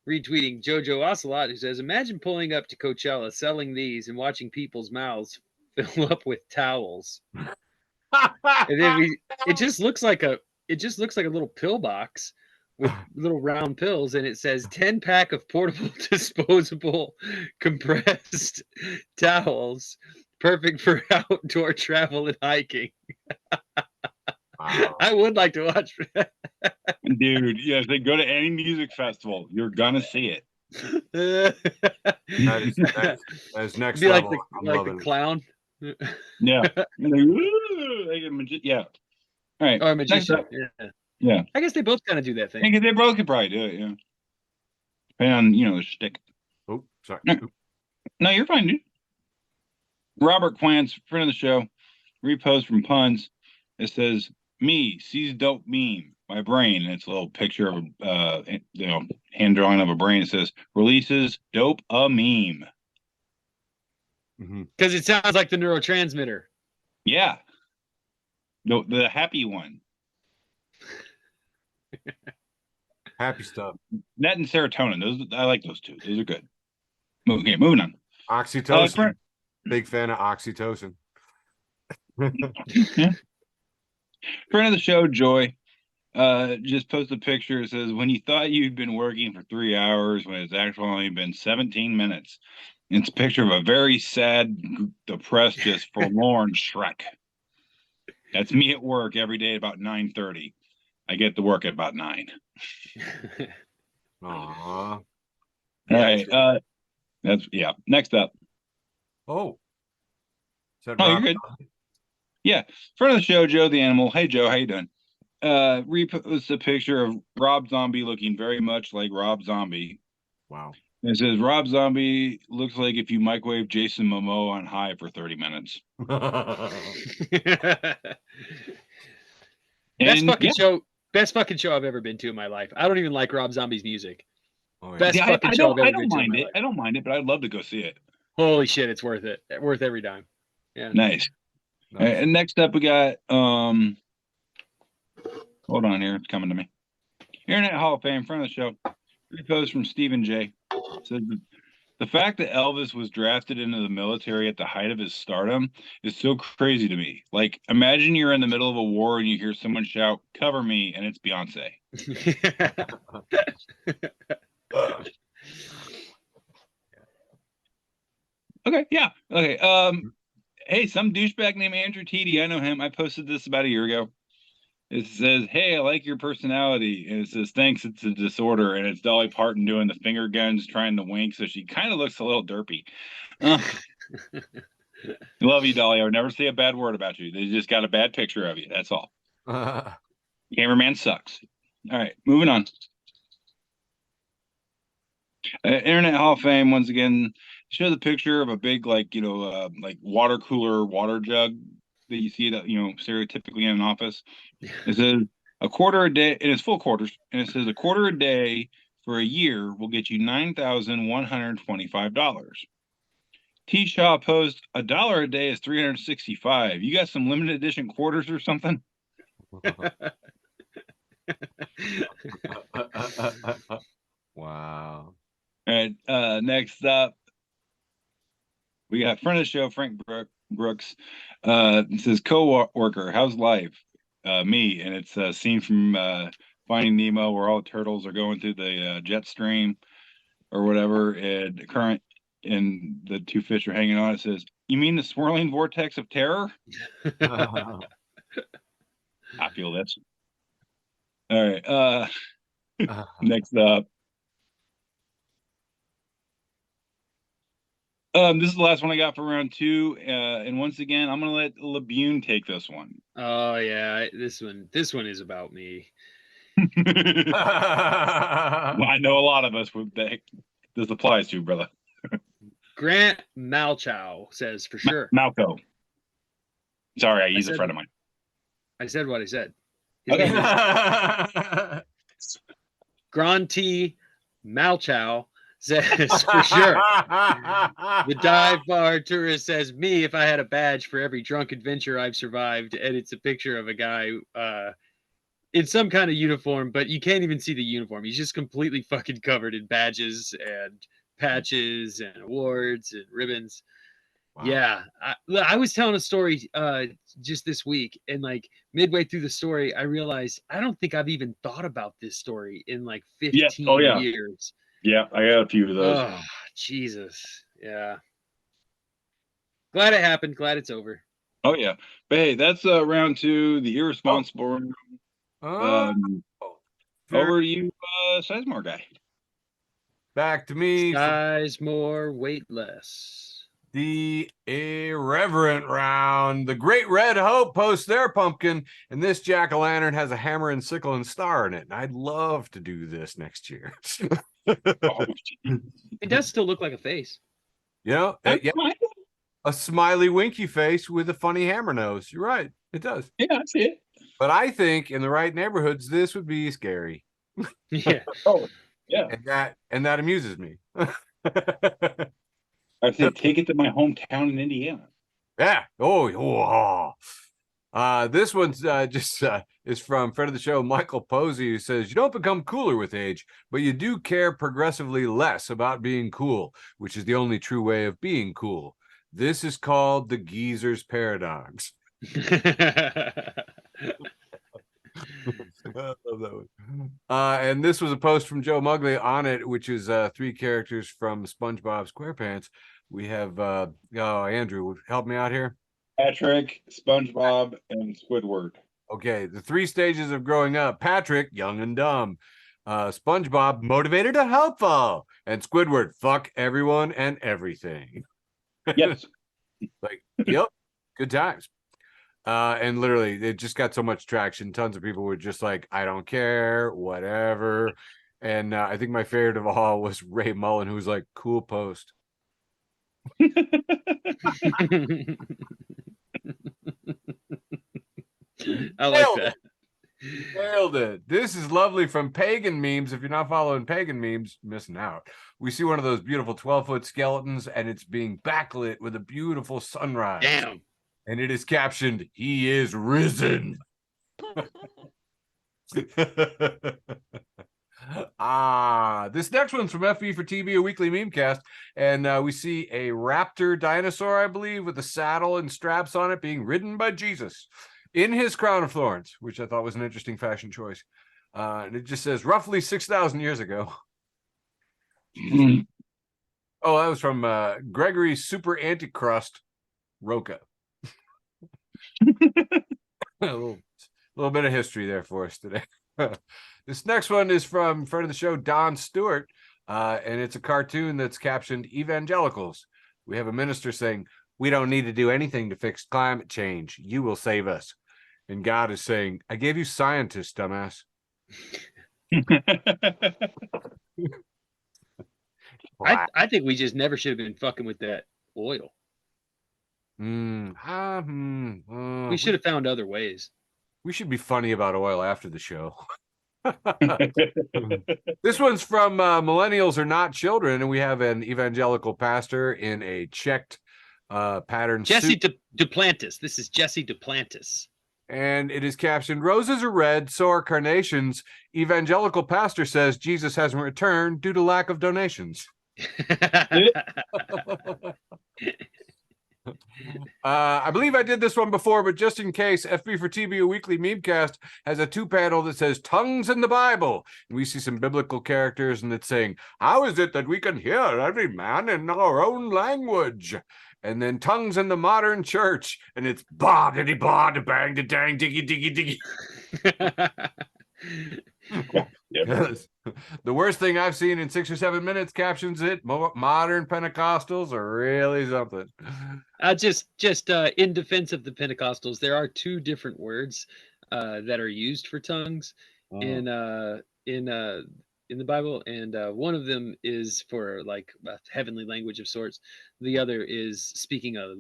Retweeting Jojo Ocelot, who says, imagine pulling up to Coachella, selling these, and watching people's mouths fill up with towels. And then it just looks like a little pill box with little round pills, and it says 10-pack of portable disposable compressed towels, perfect for outdoor travel and hiking. Wow. I would like to watch that. Dude, yeah, if they go to any music festival, you're gonna see it. That is next Be level. like the clown. Yeah. Yeah. All right. Or a magician. Yeah. I guess they both kind of do that thing. They both could probably do it, yeah. Depending on, the shtick. Oh, sorry. No, you're fine, dude. Robert Quantz, friend of the show, repost from Puns. It says, me, sees dope meme. my brain. And it's a little picture of hand drawing of a brain. It says releases dope a meme. Because it sounds like the neurotransmitter. Yeah. The happy one. Happy stuff. That and serotonin. I like those two. Those are good. Okay, moving on. Oxytocin. Big fan of oxytocin. Yeah. Friend of the show, Joy, just posted a picture. It says, when you thought you'd been working for 3 hours when it's actually only been 17 minutes. It's a picture of a very sad, depressed, just forlorn Shrek. That's me at work every day about 9:30. I get to work at about 9. Aww. All right. Next up. Oh. You're good. Yeah. Friend of the show, Joe the Animal. Hey, Joe, how you doing? Repost a picture of Rob Zombie looking very much like Rob Zombie. Wow. And it says, Rob Zombie looks like if you microwave Jason Momoa on high for 30 minutes. Best fucking show I've ever been to in my life. I don't even like Rob Zombie's music. Oh, yeah. Best fucking show I've ever been to in my life. I don't mind it, but I'd love to go see it. Holy shit, it's worth it. Worth every dime. Yeah. Nice. All right, and next up we got hold on here, it's coming to me. Internet Hall of Fame, friend of the show. Repost from Stephen J. It says the fact that Elvis was drafted into the military at the height of his stardom is so crazy to me. Like, imagine you're in the middle of a war and you hear someone shout, "Cover me," and it's Beyonce. Okay, yeah. Okay. Hey, some douchebag named Andrew Teedy, I know him. I posted this about a year ago. It says, "Hey, I like your personality." And it says, "Thanks, it's a disorder." And it's Dolly Parton doing the finger guns, trying to wink, so she kind of looks a little derpy. Love you, Dolly. I would never say a bad word about you. They just got a bad picture of you. That's all. Cameraman sucks. All right, moving on. Internet Hall of Fame, once again, shows a picture of a big, like water cooler water jug that you see that, stereotypically in an office. It says a quarter a day, and it's full quarters, and it says a quarter a day for a year will get you $9,125. T. Shaw post $1 a day is $365. You got some limited edition quarters or something? Wow. All right. Next up, we got friend of the show, Frank Brooks. It says co-worker, how's life? Me, and it's a scene from Finding Nemo where all the turtles are going through the jet stream or whatever, and the two fish are hanging on. It says, "You mean the swirling vortex of terror?" I feel this. All right. Next up. This is the last one I got for round 2, and once again, I'm gonna let Labune take this one. Oh yeah, this one is about me. Well, I know a lot of us that this applies to, brother. Grant Malchow says for sure. Malco. Sorry, he's a friend of mine. I said what I said. Okay. Grand T Malchow says for sure. The dive bar tourist says, "Me if I had a badge for every drunk adventure I've survived," and it's a picture of a guy in some kind of uniform, but you can't even see the uniform. He's just completely fucking covered in badges and patches and awards and ribbons. Wow. Yeah, I was telling a story just this week, and like midway through the story, I realized I don't think I've even thought about this story in like 15 years. Yeah, I got a few of those. Oh, Jesus. Yeah. Glad it happened. Glad it's over. Oh, yeah. But hey, that's round 2, the irresponsible room. Over to you, Sizemore guy. Back to me. Size more, weight less. The irreverent round. The Great Red Hope posts their pumpkin, and this jack-o'-lantern has a hammer and sickle and star in it. And I'd love to do this next year. It does still look like a face. Yeah, a smiley winky face with a funny hammer nose. You're right. It does. Yeah, I see it. But I think in the right neighborhoods, this would be scary. Yeah. Oh, yeah. And that amuses me. I say take it to my hometown in Indiana. Yeah. This one's is from friend of the show, Michael Posey, who says, you don't become cooler with age, but you do care progressively less about being cool, which is the only true way of being cool. This is called the geezer's paradox. I love that one. And this was a post from Joe Mugley on it, which is 3 characters from SpongeBob SquarePants. We have Andrew, help me out here. Patrick, SpongeBob, and Squidward. Okay, the 3 stages of growing up. Patrick, young and dumb. SpongeBob, motivated and helpful. And Squidward, fuck everyone and everything. Yes. Like, yep, good times. And literally, it just got so much traction. Tons of people were just like, I don't care, whatever. And I think my favorite of all was Ray Mullen, who was like, cool post. I like that. Nailed it. This is lovely from Pagan Memes. If you're not following Pagan Memes, missing out. We see one of those beautiful 12-foot skeletons, and it's being backlit with a beautiful sunrise. Damn. And it is captioned, he is risen. This next one's from FB4tB, a weekly memecast, and we see a raptor dinosaur, I believe, with a saddle and straps on it being ridden by Jesus in his crown of thorns, which I thought was an interesting fashion choice. And it just says roughly 6,000 years ago. Oh, that was from Gregory Super Anticrust Roca. a little bit of history there for us today. This next one is from friend of the show, Don Stewart, and it's a cartoon that's captioned Evangelicals. We have a minister saying, we don't need to do anything to fix climate change. You will save us. And God is saying, I gave you scientists, dumbass. I think we just never should have been fucking with that oil. We should have found other ways. We should be funny about oil after the show. This one's from Millennials Are Not Children, and we have an evangelical pastor in a checked pattern Jesse suit. Duplantis. This is Jesse Duplantis. And it is captioned, roses are red, so are carnations. Evangelical pastor says Jesus hasn't returned due to lack of donations. I believe I did this one before, but just in case, FB4tB, a weekly memecast, has a 2-panel that says tongues in the Bible. And we see some biblical characters, and it's saying, how is it that we can hear every man in our own language? And then tongues in the modern church, and it's ba diddy ba da bang da dang diggy diggy diggy. Yes. The worst thing I've seen in 6 or 7 minutes captions it. Modern Pentecostals are really something. Just in defense of the Pentecostals, there are 2 different words that are used for tongues in the Bible, and one of them is for like a heavenly language of sorts. The other is speaking a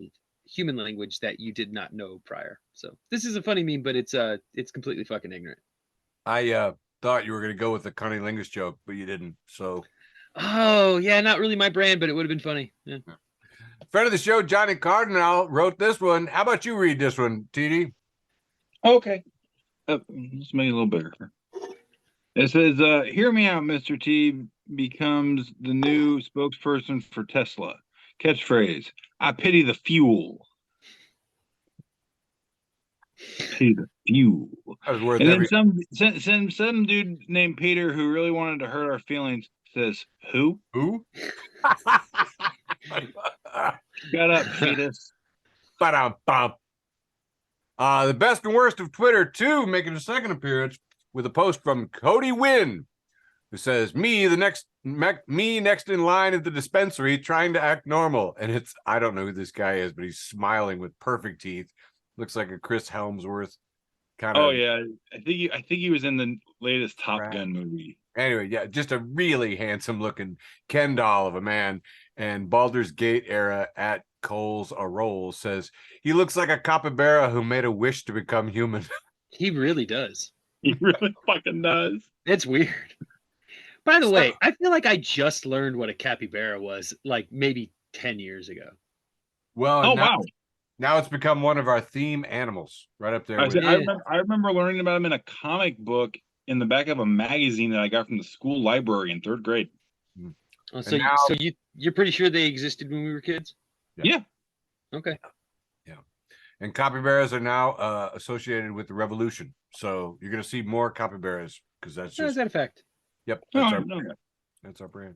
human language that you did not know prior. So this is a funny meme, but it's completely fucking ignorant. I thought you were going to go with the cunnilingus joke, but you didn't. So, oh yeah, not really my brand, but it would have been funny. Yeah. Friend of the show, Johnny Cardinal, wrote this one. How about you read this one, TD? Okay, let's make it a little bigger. It says, "Hear me out, Mr. T becomes the new spokesperson for Tesla. Catchphrase: I pity the fuel." Pity the fuel. That was worth And every... then some dude named Peter who really wanted to hurt our feelings says, "Who? Who?" Shut up, fetus. The best and worst of Twitter too, making a second appearance with a post from Cody Wynn, who says, me next in line at the dispensary trying to act normal. And it's, I don't know who this guy is, but he's smiling with perfect teeth. Looks like a Chris Helmsworth kind of. Oh yeah, I think he was in the latest Top Gun movie. Anyway, yeah, just a really handsome looking Ken doll of a man. And Baldur's Gate era at Cole's a Roll says he looks like a capybara who made a wish to become human. He really does. He really fucking does. It's weird. By the way, I feel like I just learned what a capybara was, like maybe 10 years ago. Well, wow. Now it's become one of our theme animals, right up there. I remember learning about him in a comic book in the back of a magazine that I got from the school library in 3rd grade. Oh, so you're pretty sure they existed when we were kids? Yeah. Okay. Yeah. And capybaras are now associated with the revolution. So you're going to see more capybaras because that's just. Is that a fact? Yep. That's our brand.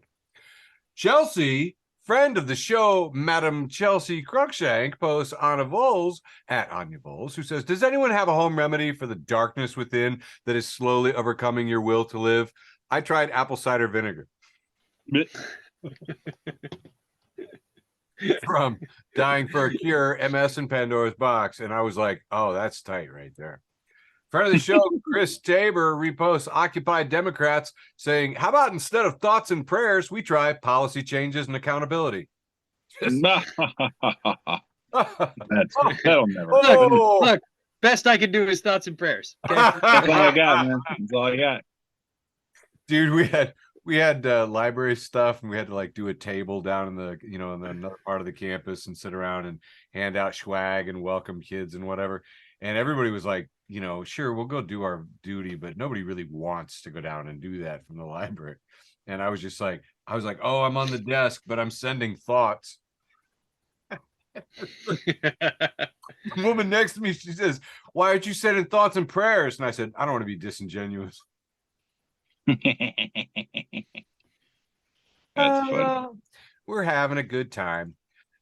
Chelsea, friend of the show, Madam Chelsea Cruikshank, posts Anna Voles at Anya Voles, who says, does anyone have a home remedy for the darkness within that is slowly overcoming your will to live? I tried apple cider vinegar. From Dying for a Cure, MS in Pandora's Box. And I was like, oh, that's tight right there. Friend of the show, Chris Tabor, reposts Occupy Democrats saying, how about instead of thoughts and prayers, we try policy changes and accountability? That'll never. Look, best I can do is thoughts and prayers. Okay? That's all I got, man. That's all I got. Dude, we had library stuff, and we had to like do a table down in the in another part of the campus and sit around and hand out swag and welcome kids and whatever. And everybody was like, sure, we'll go do our duty, but nobody really wants to go down and do that from the library. And I was like, oh, I'm on the desk, but I'm sending thoughts. The woman next to me, she says, why aren't you sending thoughts and prayers? And I said, I don't want to be disingenuous. That's funny. We're having a good time.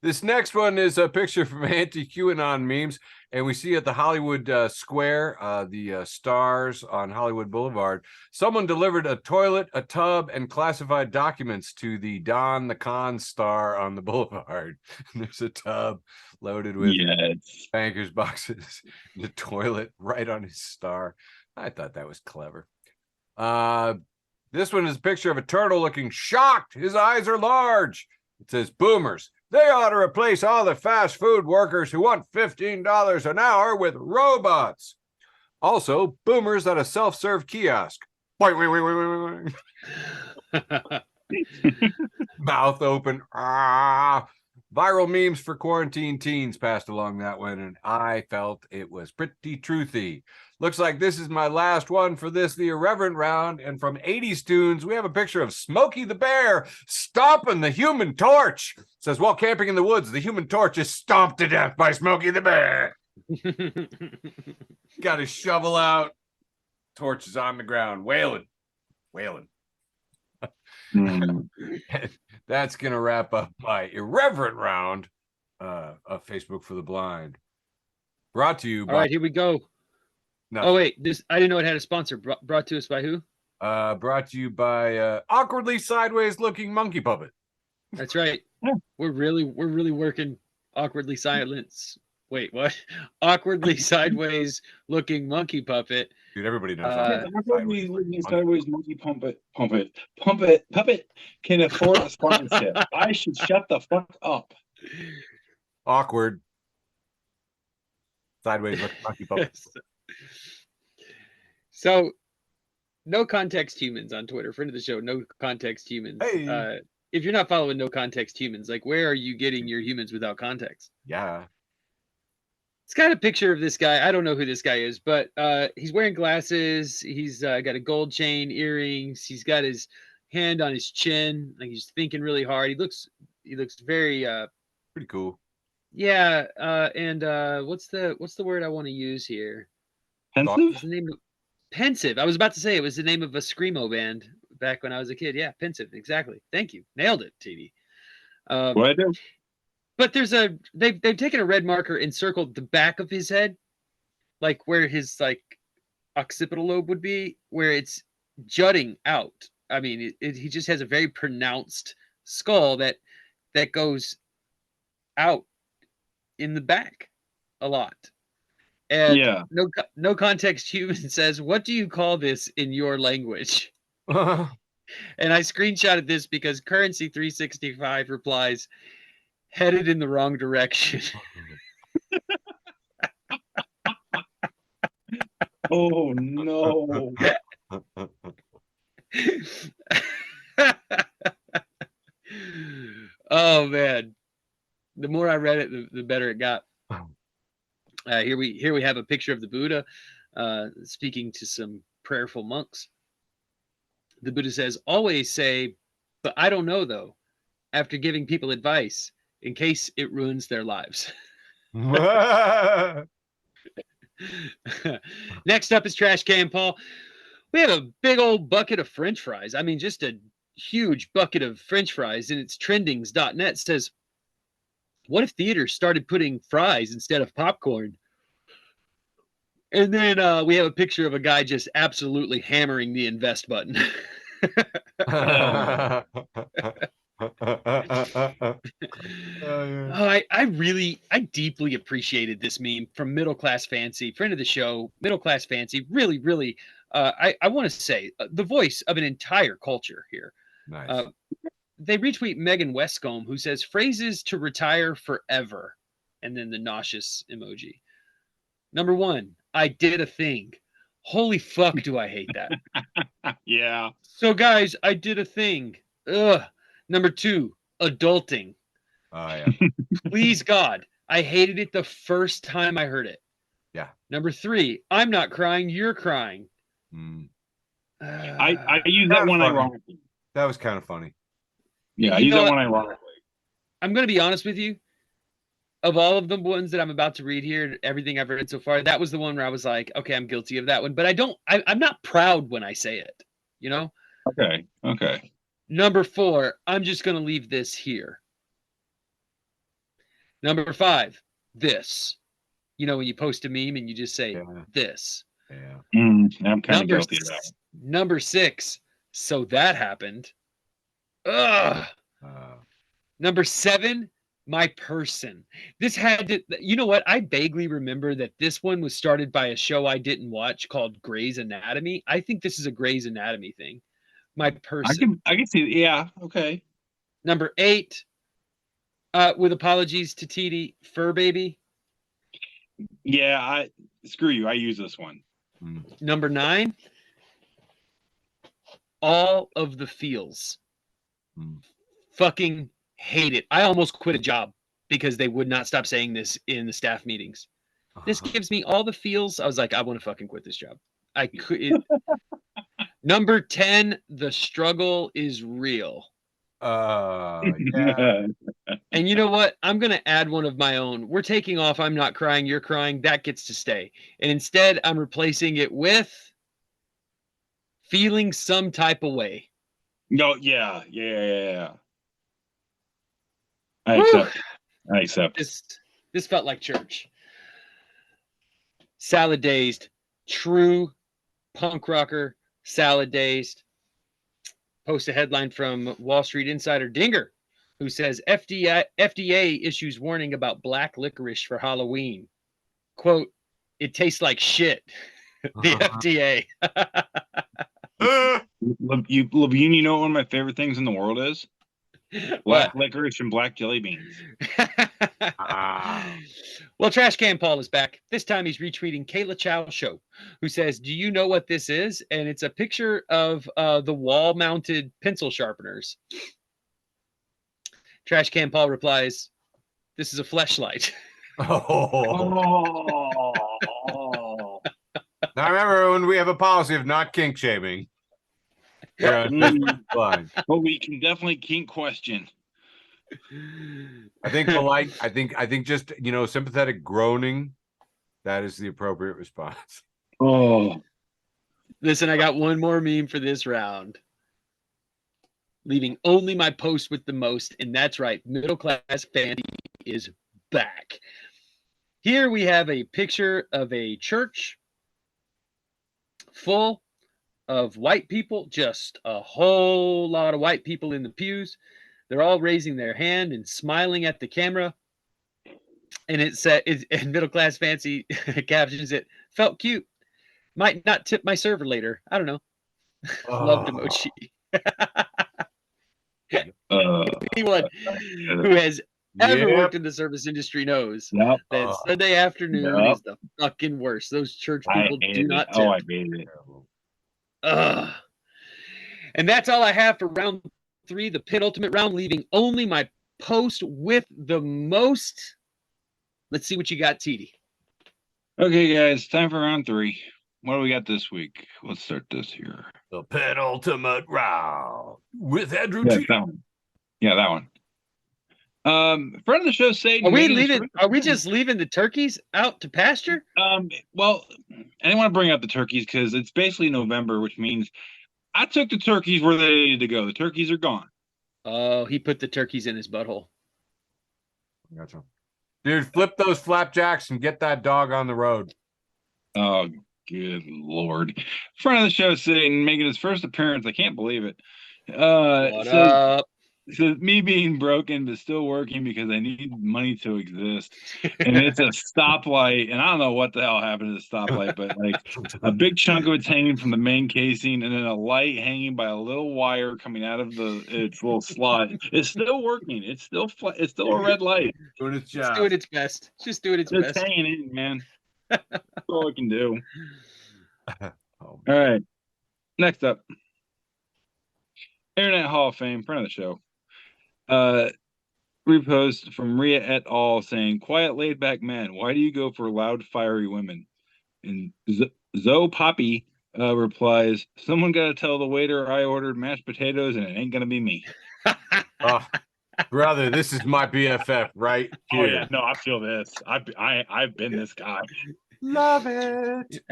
This next one is a picture from anti-QAnon memes, and we see at the Hollywood Square, the stars on Hollywood Boulevard, someone delivered a toilet, a tub, and classified documents to the Don the Con star on the boulevard. There's a tub loaded with bankers boxes, the toilet right on his star. I thought that was clever. This one is a picture of a turtle looking shocked. His eyes are large. It says, boomers, they ought to replace all the fast food workers who want $15 an hour with robots. Also, boomers at a self-serve kiosk. Mouth open. Viral memes for quarantine teens passed along that one, and I felt it was pretty truthy. Looks like this is my last one for the irreverent round, and from 80s tunes, we have a picture of Smokey the Bear stomping the Human Torch. It says, while camping in the woods, the Human Torch is stomped to death by Smokey the Bear. Got his shovel out. Torch is on the ground, wailing. That's going to wrap up my irreverent round of Facebook for the Blind. Brought to you by... All right, here we go. No. Oh, wait. I didn't know it had a sponsor. Brought to us by who? Brought to you by awkwardly sideways looking monkey puppet. That's right. We're really working awkwardly silence. Wait, what? Awkwardly sideways looking monkey puppet. Dude, everybody knows. Awkwardly looking sideways monkey puppet can afford a sponsorship. I should shut the fuck up. Awkward. Sideways looking monkey puppet. So, No Context Humans on Twitter, friend of the show, No Context Humans. Hey. If you're not following No Context Humans, like, where are you getting your humans without context? Yeah. It's got a picture of this guy. I don't know who this guy is, but he's wearing glasses. He's got a gold chain, earrings. He's got his hand on his chin, like he's thinking really hard. He looks very pretty cool. Yeah, and what's the word I want to use here? Pensive? The name of, pensive. I was about to say it was the name of a screamo band back when I was a kid. Yeah, pensive. Exactly. Thank you. Nailed it, TD. What I do? But they've taken a red marker and circled the back of his head, like where his like occipital lobe would be, where it's jutting out. I mean, he just has a very pronounced skull that goes out in the back a lot. And yeah. No Context Human says, what do you call this in your language? And I screenshotted this because Currency 365 replies, headed in the wrong direction. Oh no. Oh man, the more I read it, the better it got. Here we have a picture of the Buddha speaking to some prayerful monks. The Buddha says, "Always say, but I don't know though," after giving people advice in case it ruins their lives. Next up is Trash Can Paul. We have a big old bucket of French fries. I mean, just a huge bucket of French fries, and it's trendings.net says, what if theaters started putting fries instead of popcorn? And then we have a picture of a guy just absolutely hammering the invest button. I deeply appreciated this meme from Middle Class Fancy, friend of the show, Middle Class Fancy. Really, really, I want to say the voice of an entire culture here. Nice. They retweet Megan Westcombe, who says phrases to retire forever, and then the nauseous emoji. Number 1, I did a thing. Holy fuck, do I hate that? Yeah. So guys, I did a thing. Ugh. Number 2, adulting. Oh yeah. Please God, I hated it the first time I heard it. Yeah. Number 3, I'm not crying, you're crying. I use that one ironically. That was kind of funny. Yeah, I use that one ironically. I'm going to be honest with you. Of all of the ones that I'm about to read here, everything I've read so far, that was the one where I was like, okay, I'm guilty of that one. But I'm not proud when I say it, you know? Okay. Number 4, I'm just going to leave this here. Number 5, this. You know, when you post a meme and you just say this. Yeah. I'm kind of guilty of that. Number 6, so that happened. Ugh. Number 7, my person. This had to, you know what? I vaguely remember that this one was started by a show I didn't watch called Grey's Anatomy. I think this is a Grey's Anatomy thing. My person. I can see. Yeah. Okay. Number 8, with apologies to TD, Fur Baby. Yeah. Screw you. I use this one. Number 9, all of the feels. Fucking hate it. I almost quit a job because they would not stop saying this in the staff meetings. This gives me all the feels. I was like, I want to fucking quit this job. I could. Number 10, the struggle is real. Yeah. And you know what? I'm going to add one of my own. We're taking off. I'm not crying. You're crying. That gets to stay. And instead, I'm replacing it with feeling some type of way. No, yeah. I accept. This felt like church. Salad Dazed, true punk rocker, Salad Dazed. Post a headline from Wall Street Insider Dinger, who says FDA issues warning about black licorice for Halloween. Quote, it tastes like shit. The FDA. Levine, you know what one of my favorite things in the world is? Black licorice and black jelly beans. Well, Trash Can Paul is back. This time he's retweeting Kayla Chow Show, who says, do you know what this is? And it's a picture of the wall-mounted pencil sharpeners. Trash Can Paul replies, this is a fleshlight. Now remember, when we have a policy of not kink shaming. Yeah, fine. But we can definitely kink question. I think polite. I think just sympathetic groaning. That is the appropriate response. Oh, listen, I got one more meme for this round. Leaving only my post with the most, and that's right. Middle Class Fancy is back. Here we have a picture of a church full of white people, just a whole lot of white people in the pews. They're all raising their hand and smiling at the camera. And it said, and Middle Class Fancy captions it, felt cute. Might not tip my server later. I don't know. Loved emoji. Anyone who has ever Yep. worked in the service industry knows Yep. that Sunday afternoon Yep. is the fucking worst. Those church I people do hated it. not Oh, I tip. hated it. Ugh. And that's all I have for round 3, the penultimate round, leaving only my post with the most. Let's see what you got, TD. Okay, guys, time for round 3. What do we got this week? Let's start this here. The penultimate round with Andrew Yeah, T. that one. Yeah, that one. Friend of the show, Satan. Are we just leaving the turkeys out to pasture? Well, I didn't want to bring up the turkeys because it's basically November, which means I took the turkeys where they needed to go. The turkeys are gone. Oh, he put the turkeys in his butthole. Gotcha. Dude, flip those flapjacks and get that dog on the road. Oh, good Lord. Friend of the show, Satan, making his first appearance. I can't believe it. What up? Says me being broken but still working because I need money to exist. And it's a stoplight, and I don't know what the hell happened to the stoplight, but like a big chunk of it's hanging from the main casing, and then a light hanging by a little wire coming out of its little slot. It's still working. It's still a red light. Doing its It's job. doing its best. Just doing its It's best. hanging in, man. That's all I can do. Oh, All right. Next up, Internet Hall of Fame, friend of the show. Repost from Ria et al. Saying, "Quiet, laid back men. Why do you go for loud, fiery women?" And Zoe Poppy replies, "Someone got to tell the waiter I ordered mashed potatoes, and it ain't gonna be me." Oh, brother, this is my BFF right here. Oh yeah, no, I feel this. I've been this guy. Love it.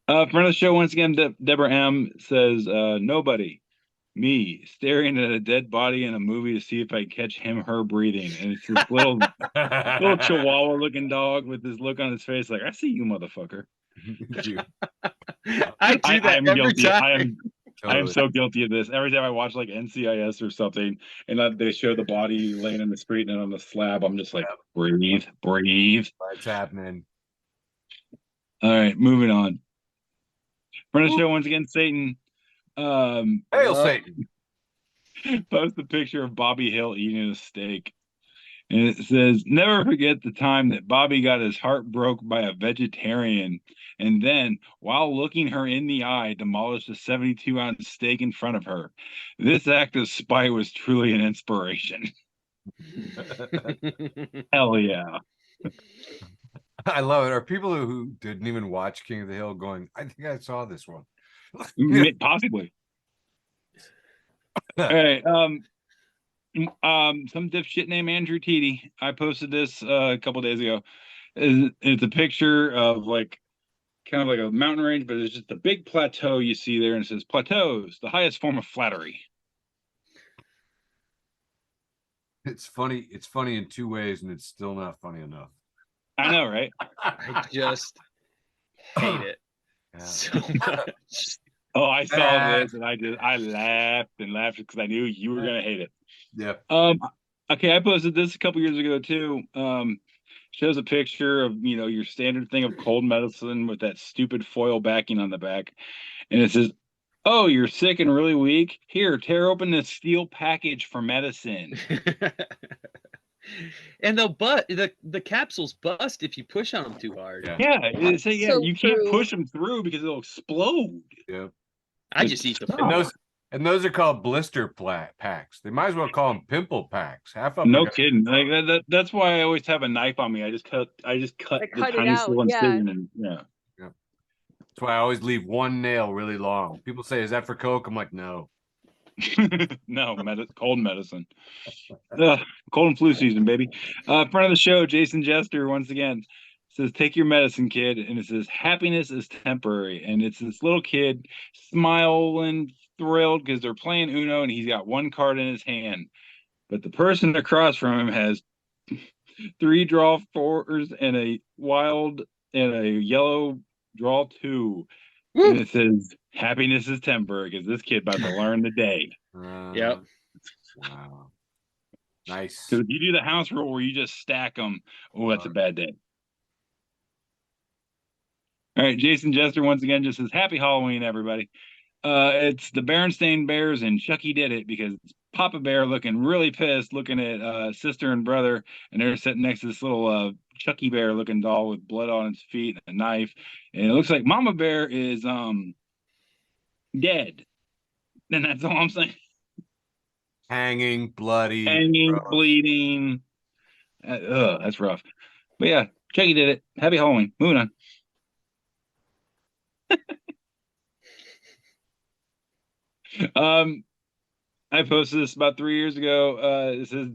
Friend of the show once again, Deborah M says, "Nobody." Me staring at a dead body in a movie to see if I catch her breathing, and it's this little Chihuahua looking dog with this look on his face, like, I see you, motherfucker. Dude, I do that I'm every guilty. time. I am so guilty of this. Every time I watch like NCIS or something, and they show the body laying in the street and on the slab, I'm just like, breathe. What's happening? All right, moving on. Friend of the show once again, Satan. Hail Satan. Post a picture of Bobby Hill eating a steak. And it says, "Never forget the time that Bobby got his heart broke by a vegetarian, and then, while looking her in the eye, demolished a 72-ounce steak in front of her. This act of spite was truly an inspiration." Hell yeah. I love it. Are people who didn't even watch King of the Hill going, I think I saw this one? Possibly. All right. Some dipshit named Andrew Teedy. I posted this a couple days ago. It's a picture of like kind of like a mountain range, but it's just a big plateau you see there, and it says plateaus, the highest form of flattery. It's funny. It's funny in two ways, and it's still not funny enough. I know, right? I just hate it Yeah. so much. Oh, I saw this and I laughed and laughed because I knew you were gonna hate it. Yep. Okay, I posted this a couple years ago too. Shows a picture of your standard thing of cold medicine with that stupid foil backing on the back, and it says, "Oh, you're sick and really weak? Here, tear open this steel package for medicine." And the capsules bust if you push on them too hard. Yeah, you can't true. push them through because it'll explode. Yep. I just eat the And those are called blister packs. They might as well call them pimple packs. Half of them. No kidding. Like that's why I always have a knife on me. I just cut the cut it tiniest out, little yeah. incision, and yeah. That's why I always leave one nail really long. People say, "Is that for Coke?" I'm like, no. No, cold medicine. Cold and flu season, baby. Friend of the show, Jason Jester, once again says, "Take your medicine, kid." And it says, "Happiness is temporary." And it's this little kid smiling, thrilled because they're playing Uno, and he's got one card in his hand. But the person across from him has 3 draw 4s and a wild and a yellow draw 2. Woo! And it says, "Happiness is temporary," because this kid about to learn the day. Yep. Wow. Nice. Because if you do the house rule where you just stack them, oh, that's a bad day. All right, Jason Jester once again just says, "Happy Halloween, everybody." It's the Berenstain Bears and Chucky Did It because it's Papa Bear looking really pissed, looking at sister and brother, and they're sitting next to this little Chucky Bear looking doll with blood on its feet and a knife. And it looks like Mama Bear is dead. And that's all I'm saying. Hanging, bloody, Hanging, gross. bleeding. That's rough. But yeah, Chucky did it. Happy Halloween. Moving on. I posted this about 3 years ago. It says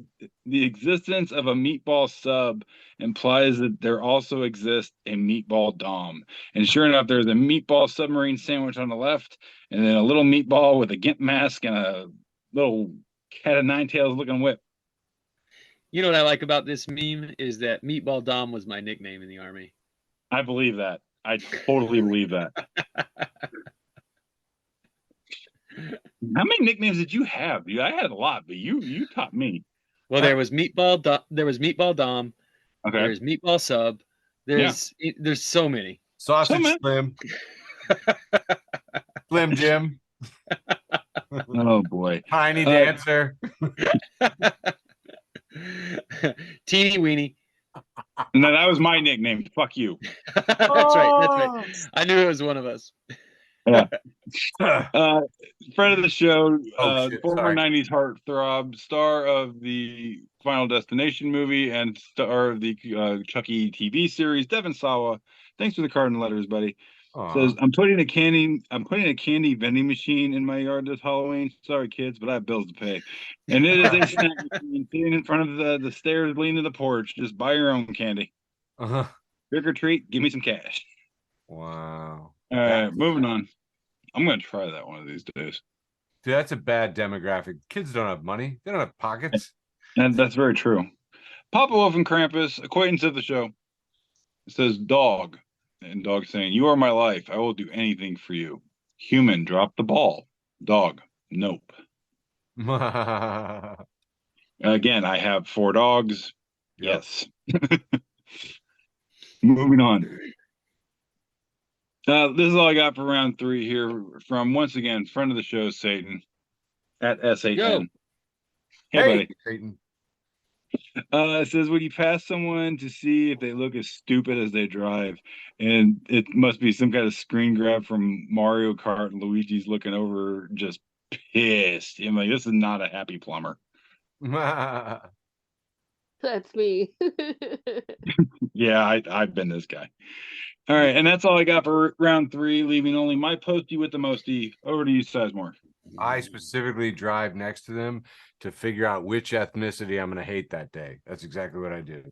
the existence of a meatball sub implies that there also exists a meatball dom. And sure enough, there's a meatball submarine sandwich on the left, and then a little meatball with a gimp mask and a little cat of nine tails looking whip. You know what I like about this meme is that Meatball Dom was my nickname in the Army. I believe that. I totally believe that. How many nicknames did you have? Dude, I had a lot, but you taught me. Well, there was Meatball Dom. Okay. There's Meatball Sub. There's so many. Sausage Slim. Slim Jim. Oh boy. Tiny Dancer. Teeny Weeny. No, that was my nickname. Fuck you. That's right. I knew it was one of us. Yeah. Friend of the show, former Sorry. 90s heartthrob, star of the Final Destination movie and star of the Chucky TV series, Devin Sawa. Thanks for the card and letters, buddy. Says, I'm putting a candy vending machine in my yard this Halloween. Sorry, kids, but I have bills to pay. And it is a snack machine sitting in front of the stairs leading to the porch. Just buy your own candy. Trick or treat, give me some cash. Wow. All right, moving on. I'm going to try that one of these days. Dude, that's a bad demographic. Kids don't have money. They don't have pockets. And that's very true. Papa Wolf and Krampus, acquaintance of the show. It says, dog. And dog saying, you are my life. I will do anything for you. Human, drop the ball. Dog, nope. Again, I have 4 dogs. Yep. Yes. Moving on. This is all I got for round 3 here from, once again, friend of the show, Satan, at S8N. Yo. Hey, buddy. Satan. It says, would you pass someone to see if they look as stupid as they drive? And it must be some kind of screen grab from Mario Kart, and Luigi's looking over just pissed. I'm like, this is not a happy plumber. That's me. Yeah, I've been this guy. All right, and that's all I got for round 3, leaving only my postie with the mostie. Over to you, Sizemore. I specifically drive next to them to figure out which ethnicity I'm going to hate that day. That's exactly what I do.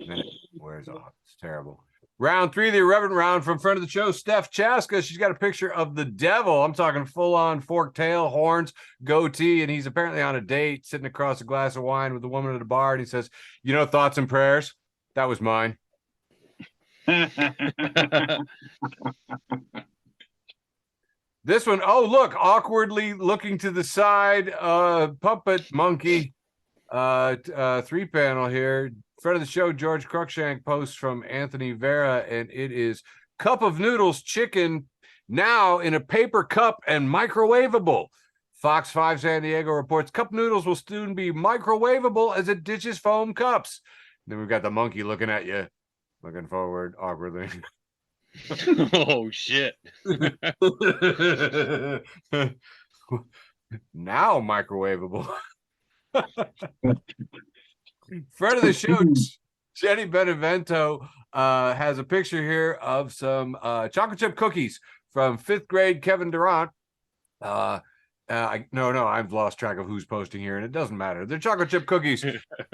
And then it wears off. It's terrible. Round 3, the irreverent round from friend of the show, Steph Chaska. She's got a picture of the devil. I'm talking full-on forked tail, horns, goatee, and he's apparently on a date, sitting across a glass of wine with a woman at a bar, and he says, you know, thoughts and prayers? That was mine. This one, oh, look, awkwardly looking to the side, puppet monkey, 3-panel here. Friend of the show, George Cruikshank, posts from Anthony Vera, and it is cup of noodles chicken now in a paper cup and microwavable. Fox 5 San Diego reports cup noodles will soon be microwavable as it ditches foam cups. Then we've got the monkey looking at you, looking forward awkwardly. Oh shit. Now microwavable. Friend of the show, Jenny Benevento, has a picture here of some chocolate chip cookies from 5th grade Kevin Durant. No, I've lost track of who's posting here, and it doesn't matter. They're chocolate chip cookies.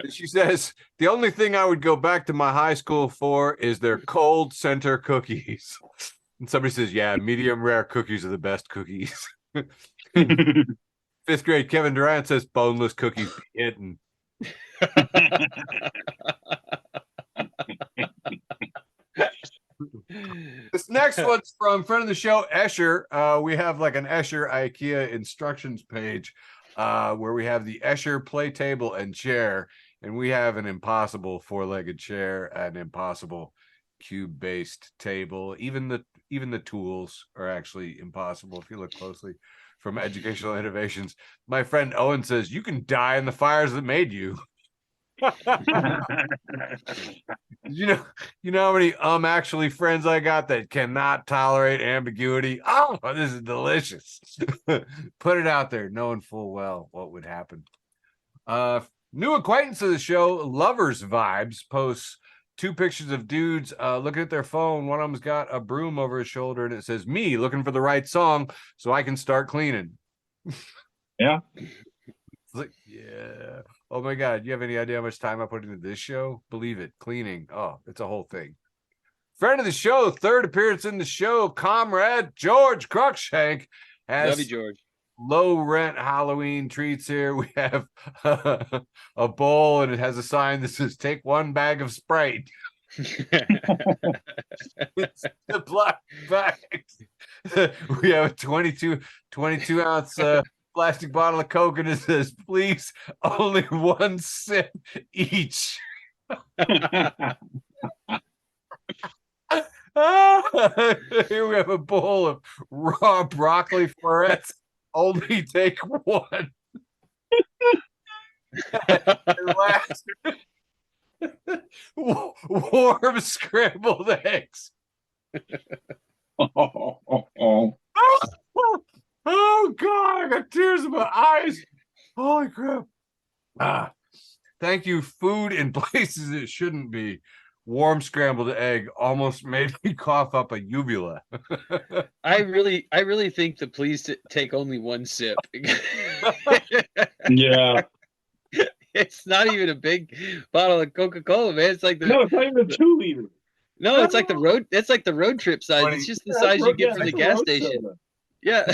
She says, the only thing I would go back to my high school for is their cold center cookies. And somebody says, yeah, medium rare cookies are the best cookies. 5th grade Kevin Durant says, boneless cookies be hidden. This next one's from friend of the show, Escher. We have like an Escher IKEA instructions page where we have the Escher play table and chair, and we have an impossible 4-legged chair, an impossible cube-based table. Even even the tools are actually impossible if you look closely. From Educational Innovations, my friend Owen says you can die in the fires that made you. You know how many actually friends I got that cannot tolerate ambiguity. Oh, this is delicious. Put it out there, knowing full well what would happen. New acquaintance of the show, Lovers Vibes, posts 2 pictures of dudes looking at their phone. One of them's got a broom over his shoulder, and it says, "Me looking for the right song so I can start cleaning." Yeah. It's like, yeah. Oh my God. You have any idea how much time I put into this show? Believe it. Cleaning. Oh, it's a whole thing. Friend of the show, 3rd appearance in the show, comrade George Cruikshank has Love you, George. low rent Halloween treats here. We have a bowl, and it has a sign that says, "Take 1 bag of Sprite." It's the black bags. We have a 22 ounce plastic bottle of Coke, and it says, "Please, only 1 sip each." Here we have a bowl of raw broccoli florets. Only take 1. And last, warm scrambled eggs. Oh God, I got tears in my eyes. Holy crap. Thank you. Food in places it shouldn't be. Warm scrambled egg almost made me cough up a uvula. I really think the please take only 1 sip. Yeah. It's not even a big bottle of Coca-Cola, man. It's like No, it's not even a 2 liter. no, it's like the road. It's like the road trip size. It's just the size you get from the gas station. Soda. Yeah.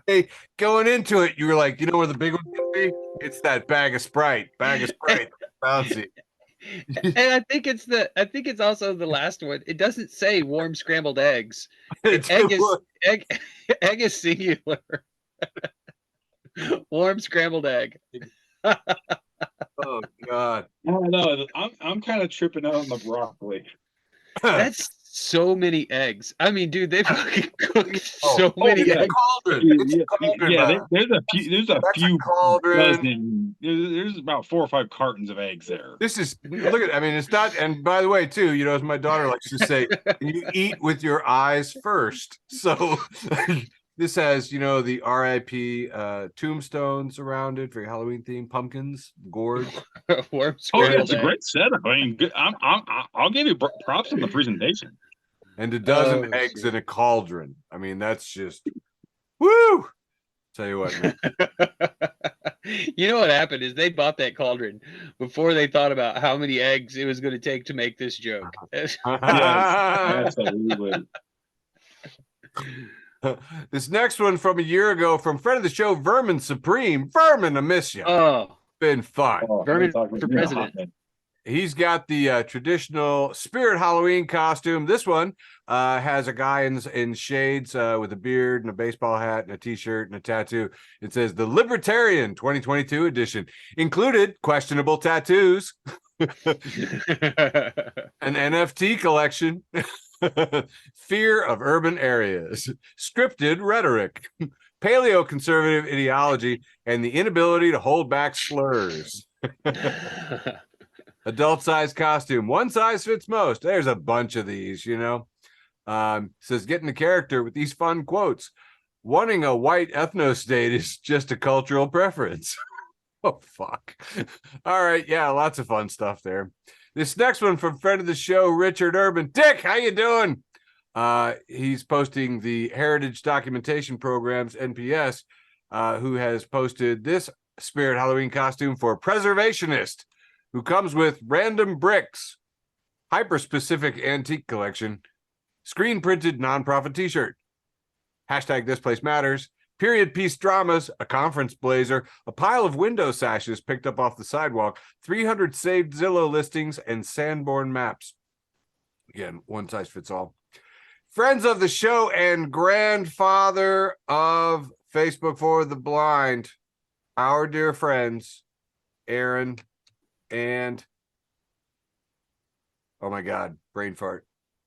Hey, going into it, you were like, you know where the big one can be? It's that bag of Sprite. Bouncy. And I think it's also the last one. It doesn't say warm scrambled eggs. Egg is singular. Warm scrambled egg. Oh God. I don't know. I'm kind of tripping out on the broccoli. That's so many eggs. I mean, dude, they fucking cook so many it's eggs. a cauldron. It's a cauldron. Yeah, there's a few cauldron. dozen. There's about 4 or 5 cartons of eggs there. This is look at. I mean, it's not. And by the way, too, as my daughter likes to say, you eat with your eyes first. So this has, the RIP tombstones around it for your Halloween theme, pumpkins, gourds. Warm Oh yeah, scrambled it's a great setup. I mean, good. I'll give you props on the presentation. And a dozen eggs in a cauldron. I mean, that's just woo. Tell you what, man. You know what happened is they bought that cauldron before they thought about how many eggs it was going to take to make this joke. Yes, absolutely. This next one from a year ago from friend of the show, Vermin Supreme. Vermin, I miss you. Oh, been fun. Vermin for president. He's got the traditional Spirit Halloween costume. This one has a guy in shades with a beard and a baseball hat and a t-shirt and a tattoo. It says the Libertarian 2022 edition. Included questionable tattoos, an NFT collection, fear of urban areas, scripted rhetoric, paleo-conservative ideology, and the inability to hold back slurs. Adult size costume. One size fits most. There's a bunch of these, says get in the character with these fun quotes. Wanting a white ethno-state is just a cultural preference. Oh, fuck. All right. Yeah, lots of fun stuff there. This next one from friend of the show, Richard Urban. Dick, how you doing? He's posting the Heritage Documentation Programs, NPS, who has posted this Spirit Halloween costume for Preservationist, who comes with random bricks, hyper-specific antique collection, screen-printed nonprofit t-shirt, hashtag This Place Matters, period piece dramas, a conference blazer, a pile of window sashes picked up off the sidewalk, 300 saved Zillow listings, and Sanborn maps. Again, one size fits all. Friends of the show and grandfather of Facebook for the Blind, our dear friends, Aaron and, oh my God, brain fart.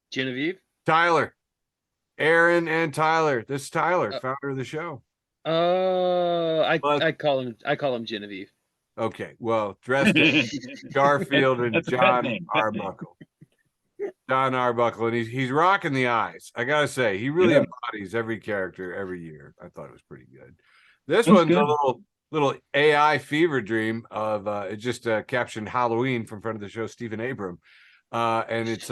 Genevieve? Tyler, Aaron, and Tyler. This is Tyler, founder of the show. I call him Genevieve. Okay, well, dressed as Garfield and John Arbuckle. John Arbuckle, and he's rocking the eyes. I gotta say, he really embodies every character every year. I thought it was pretty good. This one's good. A little AI fever dream of it just captioned Halloween from friend of the show Stephen Abram. And it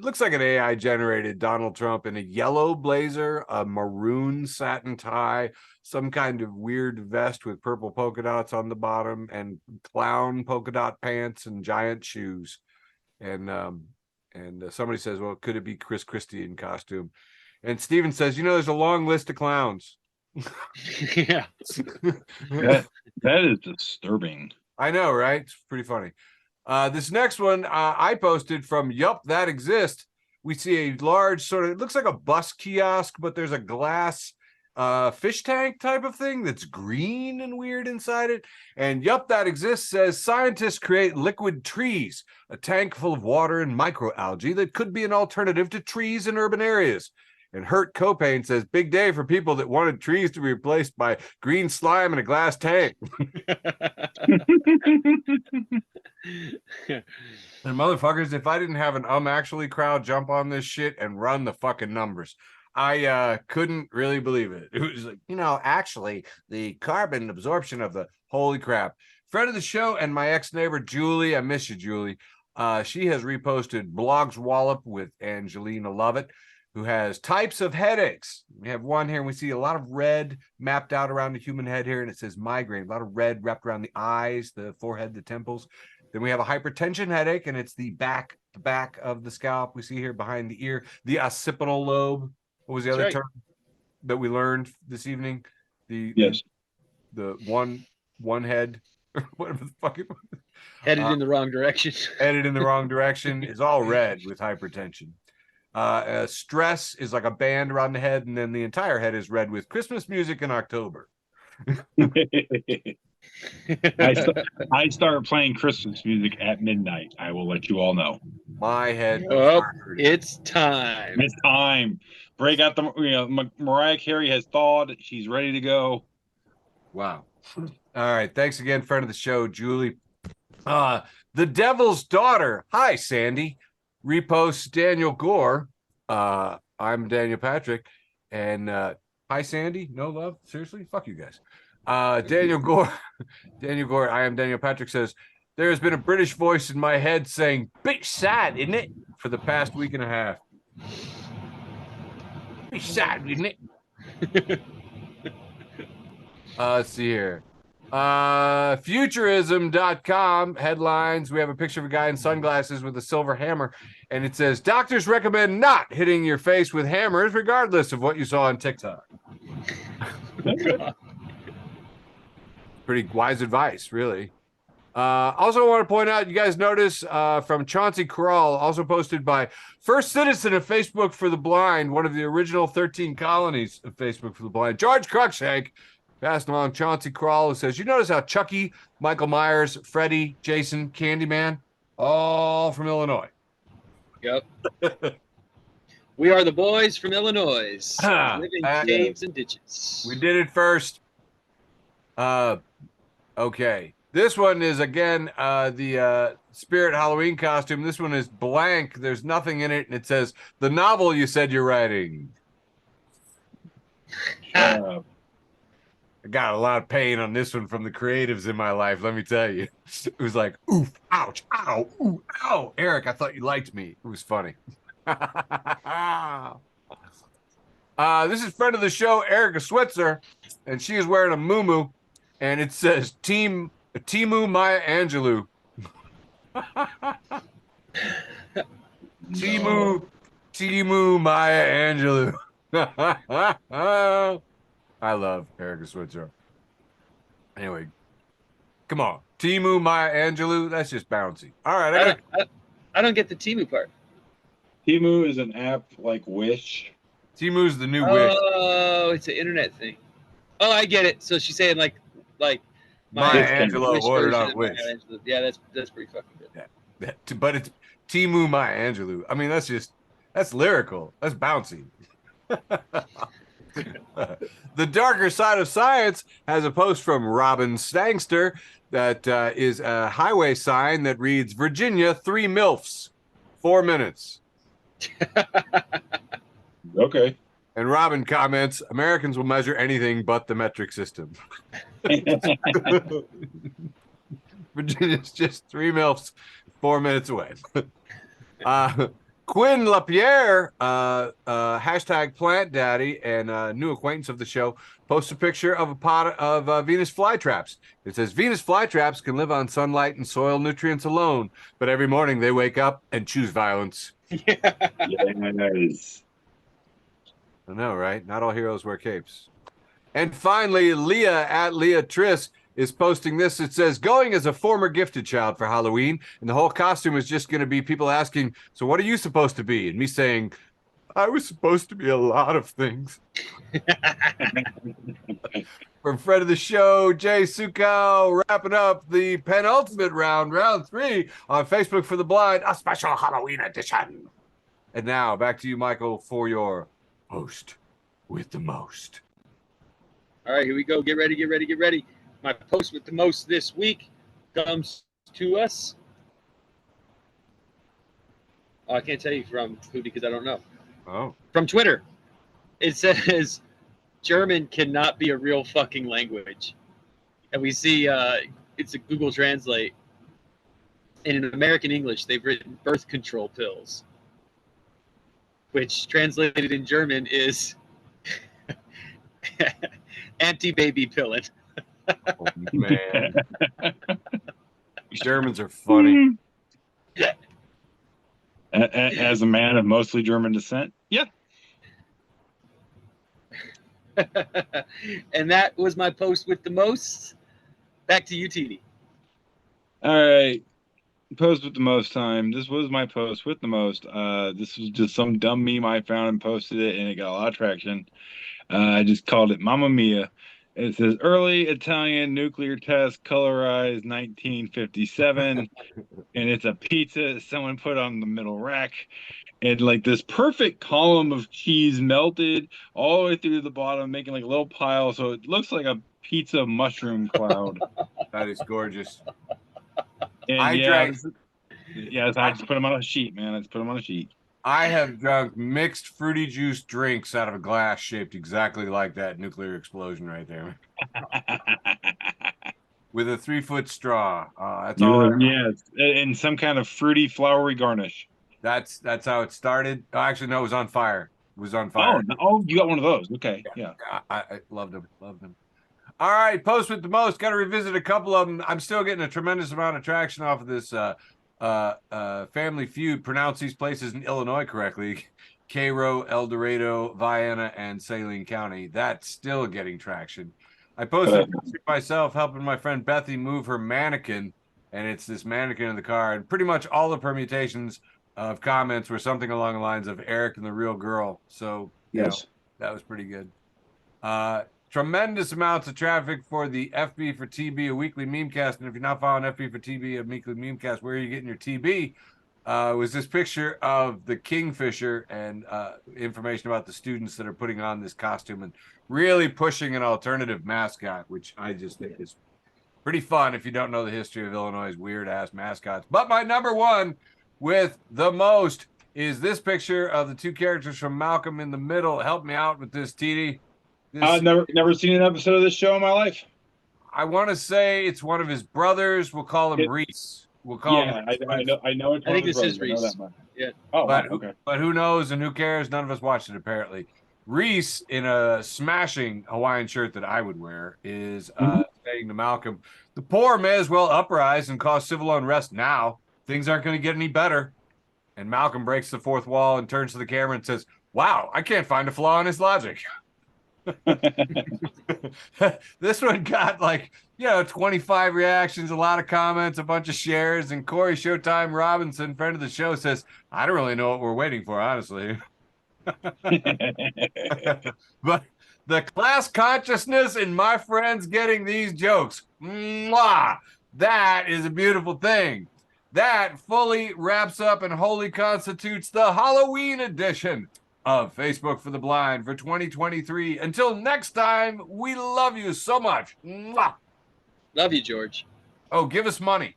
looks like an AI generated Donald Trump in a yellow blazer, a maroon satin tie, some kind of weird vest with purple polka dots on the bottom, and clown polka dot pants and giant shoes. And somebody says, well, could it be Chris Christie in costume? And Steven says, there's a long list of clowns. Yeah. that is disturbing. I know, right? It's pretty funny. This next one I posted from Yup, That Exists. We see a large sort of, it looks like a bus kiosk, but there's a glass fish tank type of thing that's green and weird inside it. And Yup, That Exists says scientists create liquid trees, a tank full of water and microalgae that could be an alternative to trees in urban areas. And Hurt Copain says, big day for people that wanted trees to be replaced by green slime in a glass tank. And motherfuckers, if I didn't have an actually crowd jump on this shit and run the fucking numbers, I couldn't really believe it. It was like, actually, the carbon absorption of the holy crap. Friend of the show and my ex-neighbor, Julie, I miss you, Julie. She has reposted Blogs Wallop with Angelina Lovett, who has types of headaches. We have one here, and we see a lot of red mapped out around the human head here, and it says migraine. A lot of red wrapped around the eyes, the forehead, the temples. Then we have a hypertension headache, and it's the back of the scalp. We see here behind the ear, the occipital lobe. What was the other term that we learned this evening? The one head, or whatever the fuck it was. Headed in the wrong direction. Headed in the wrong direction is all red with hypertension. Stress is like a band around the head, and then the entire head is red with Christmas music in October. I start playing Christmas music at midnight. I will let you all know. My head. It's time. It's time. Break out the. Mariah Carey has thawed. She's ready to go. Wow. All right. Thanks again, friend of the show, Julie. The Devil's Daughter. Hi, Sandy. Reposts Daniel Gore. I'm Daniel Patrick, and hi, Sandy. No love. Seriously, fuck you guys. Daniel Gore. I am Daniel Patrick says there has been a British voice in my head saying "bit sad, isn't it?" for the past week and a half. Bit sad, isn't it? Let's see here. Futurism.com headlines. We have a picture of a guy in sunglasses with a silver hammer, and it says doctors recommend not hitting your face with hammers regardless of what you saw on TikTok. Pretty wise advice, really. Also want to point out, you guys notice from Chauncey Corral, also posted by First Citizen of Facebook for the Blind, one of the original 13 colonies of Facebook for the Blind, George Cruikshank, passed along Chauncey Corral, who says, you notice how Chucky, Michael Myers, Freddy, Jason, Candyman, all from Illinois. Yep. We are the boys from Illinois, living caves and ditches. We did it first. Okay. This one is, again, the Spirit Halloween costume. This one is blank. There's nothing in it, and it says, the novel you said you're writing. I got a lot of pain on this one from the creatives in my life, let me tell you. It was like, oof, ouch, ow, ooh, ow. Eric, I thought you liked me. It was funny. This is friend of the show, Erica Switzer, and she is wearing a muumuu, and it says Timu Maya Angelou. Timu Maya Angelou. I love Erica Switzer. Anyway, come on. Timu Maya Angelou, that's just bouncy. All right. I don't get the Timu part. Timu is an app like Wish. Timu's the new Wish. Oh, it's an internet thing. Oh, I get it. So she's saying like Maya Angelou ordered on Wish. Yeah, that's pretty fucking good. Yeah. But it's Timu Maya Angelou. I mean, that's just That's lyrical. That's bouncy. The darker side of science has a post from Robin Stangster that is a highway sign that reads Virginia 3 MILFs, 4 minutes. Okay. And Robin comments, Americans will measure anything but the metric system. Virginia's just 3 MILFs, 4 minutes away. Quinn LaPierre, hashtag plant daddy and new acquaintance of the show, posts a picture of a pot of Venus flytraps. It says Venus flytraps can live on sunlight and soil nutrients alone, but every morning they wake up and choose violence. Yes. I know, right? Not all heroes wear capes. And finally, Leah at Leah Triss is posting this. It says, going as a former gifted child for Halloween, and the whole costume is just going to be people asking, so what are you supposed to be? And me saying, I was supposed to be a lot of things. From friend of the show, Jay Sukow, wrapping up the penultimate round 3 on Facebook for the Blind, a special Halloween edition. And now, back to you, Michael, for your post with the most. All right, here we go. Get ready, get ready, get ready. My post with the most this week comes to us. Oh, I can't tell you from who because I don't know. Oh. From Twitter. It says, German cannot be a real fucking language. And we see it's a Google Translate. And in American English, they've written birth control pills, which translated in German is anti-baby pilling. Oh, man. Germans are funny. As a man of mostly German descent, yeah. And that was my post with the most. Back to you, TD. All right. Post with the most time. This was my post with the most. This was just some dumb meme I found and posted it, and it got a lot of traction. I just called it Mamma Mia. It says early Italian nuclear test colorized 1957, and it's a pizza someone put on the middle rack, and like this perfect column of cheese melted all the way through the bottom, making like a little pile, so it looks like a pizza mushroom cloud. That is gorgeous. And I just put them on a sheet, man. I just put them on a sheet. I have drunk mixed fruity juice drinks out of a glass shaped exactly like that nuclear explosion right there. With a 3-foot straw. That's all. Yeah, and some kind of fruity, flowery garnish. That's how it started. Oh, actually, no, it was on fire. It was on fire. Oh, you got one of those. Okay, yeah. I loved them. Loved them. All right, post with the most. Got to revisit a couple of them. I'm still getting a tremendous amount of traction off of this Family Feud. Pronounce these places in Illinois correctly. Cairo, El Dorado, Vienna, and Saline County. That's still getting traction. I posted myself helping my friend Bethy move her mannequin, and it's this mannequin in the car. And pretty much all the permutations of comments were something along the lines of Eric and the real girl. So, yes, that was pretty good. Tremendous amounts of traffic for the FB4tB, a weekly memecast. And if you're not following FB4tB, a weekly memecast, where are you getting your TB? Was this picture of the Kingfisher and information about the students that are putting on this costume and really pushing an alternative mascot, which I just think is pretty fun if you don't know the history of Illinois' weird-ass mascots. But my number one with the most is this picture of the two characters from Malcolm in the Middle. Help me out with this, TD. I've never seen an episode of this show in my life. I want to say it's one of his brothers. We'll call him Reese. We'll call him. I know. It's I think this is Reese. Yeah. Oh, but, okay. But who knows and who cares? None of us watched it, apparently. Reese, in a smashing Hawaiian shirt that I would wear, is saying to Malcolm, the poor may as well uprise and cause civil unrest now. Things aren't going to get any better. And Malcolm breaks the fourth wall and turns to the camera and says, wow, I can't find a flaw in his logic. This one got 25 reactions, a lot of comments, a bunch of shares, and Corey Showtime Robinson, friend of the show, says, I don't really know what we're waiting for, honestly. But the class consciousness in my friends getting these jokes, mwah, that is a beautiful thing. That fully wraps up and wholly constitutes the Halloween edition of Facebook for the Blind for 2023. Until next time, we love you so much. Mwah. Love you, George. Oh, give us money.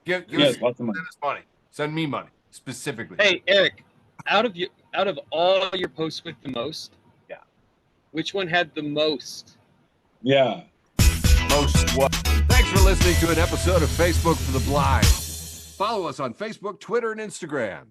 Give Yes, us, lots of money. send us money. Send me money specifically. Hey, Eric, out of all your posts with the most, Yeah. which one had the most? Yeah. Most what? Thanks for listening to an episode of Facebook for the Blind. Follow us on Facebook, Twitter, and Instagram.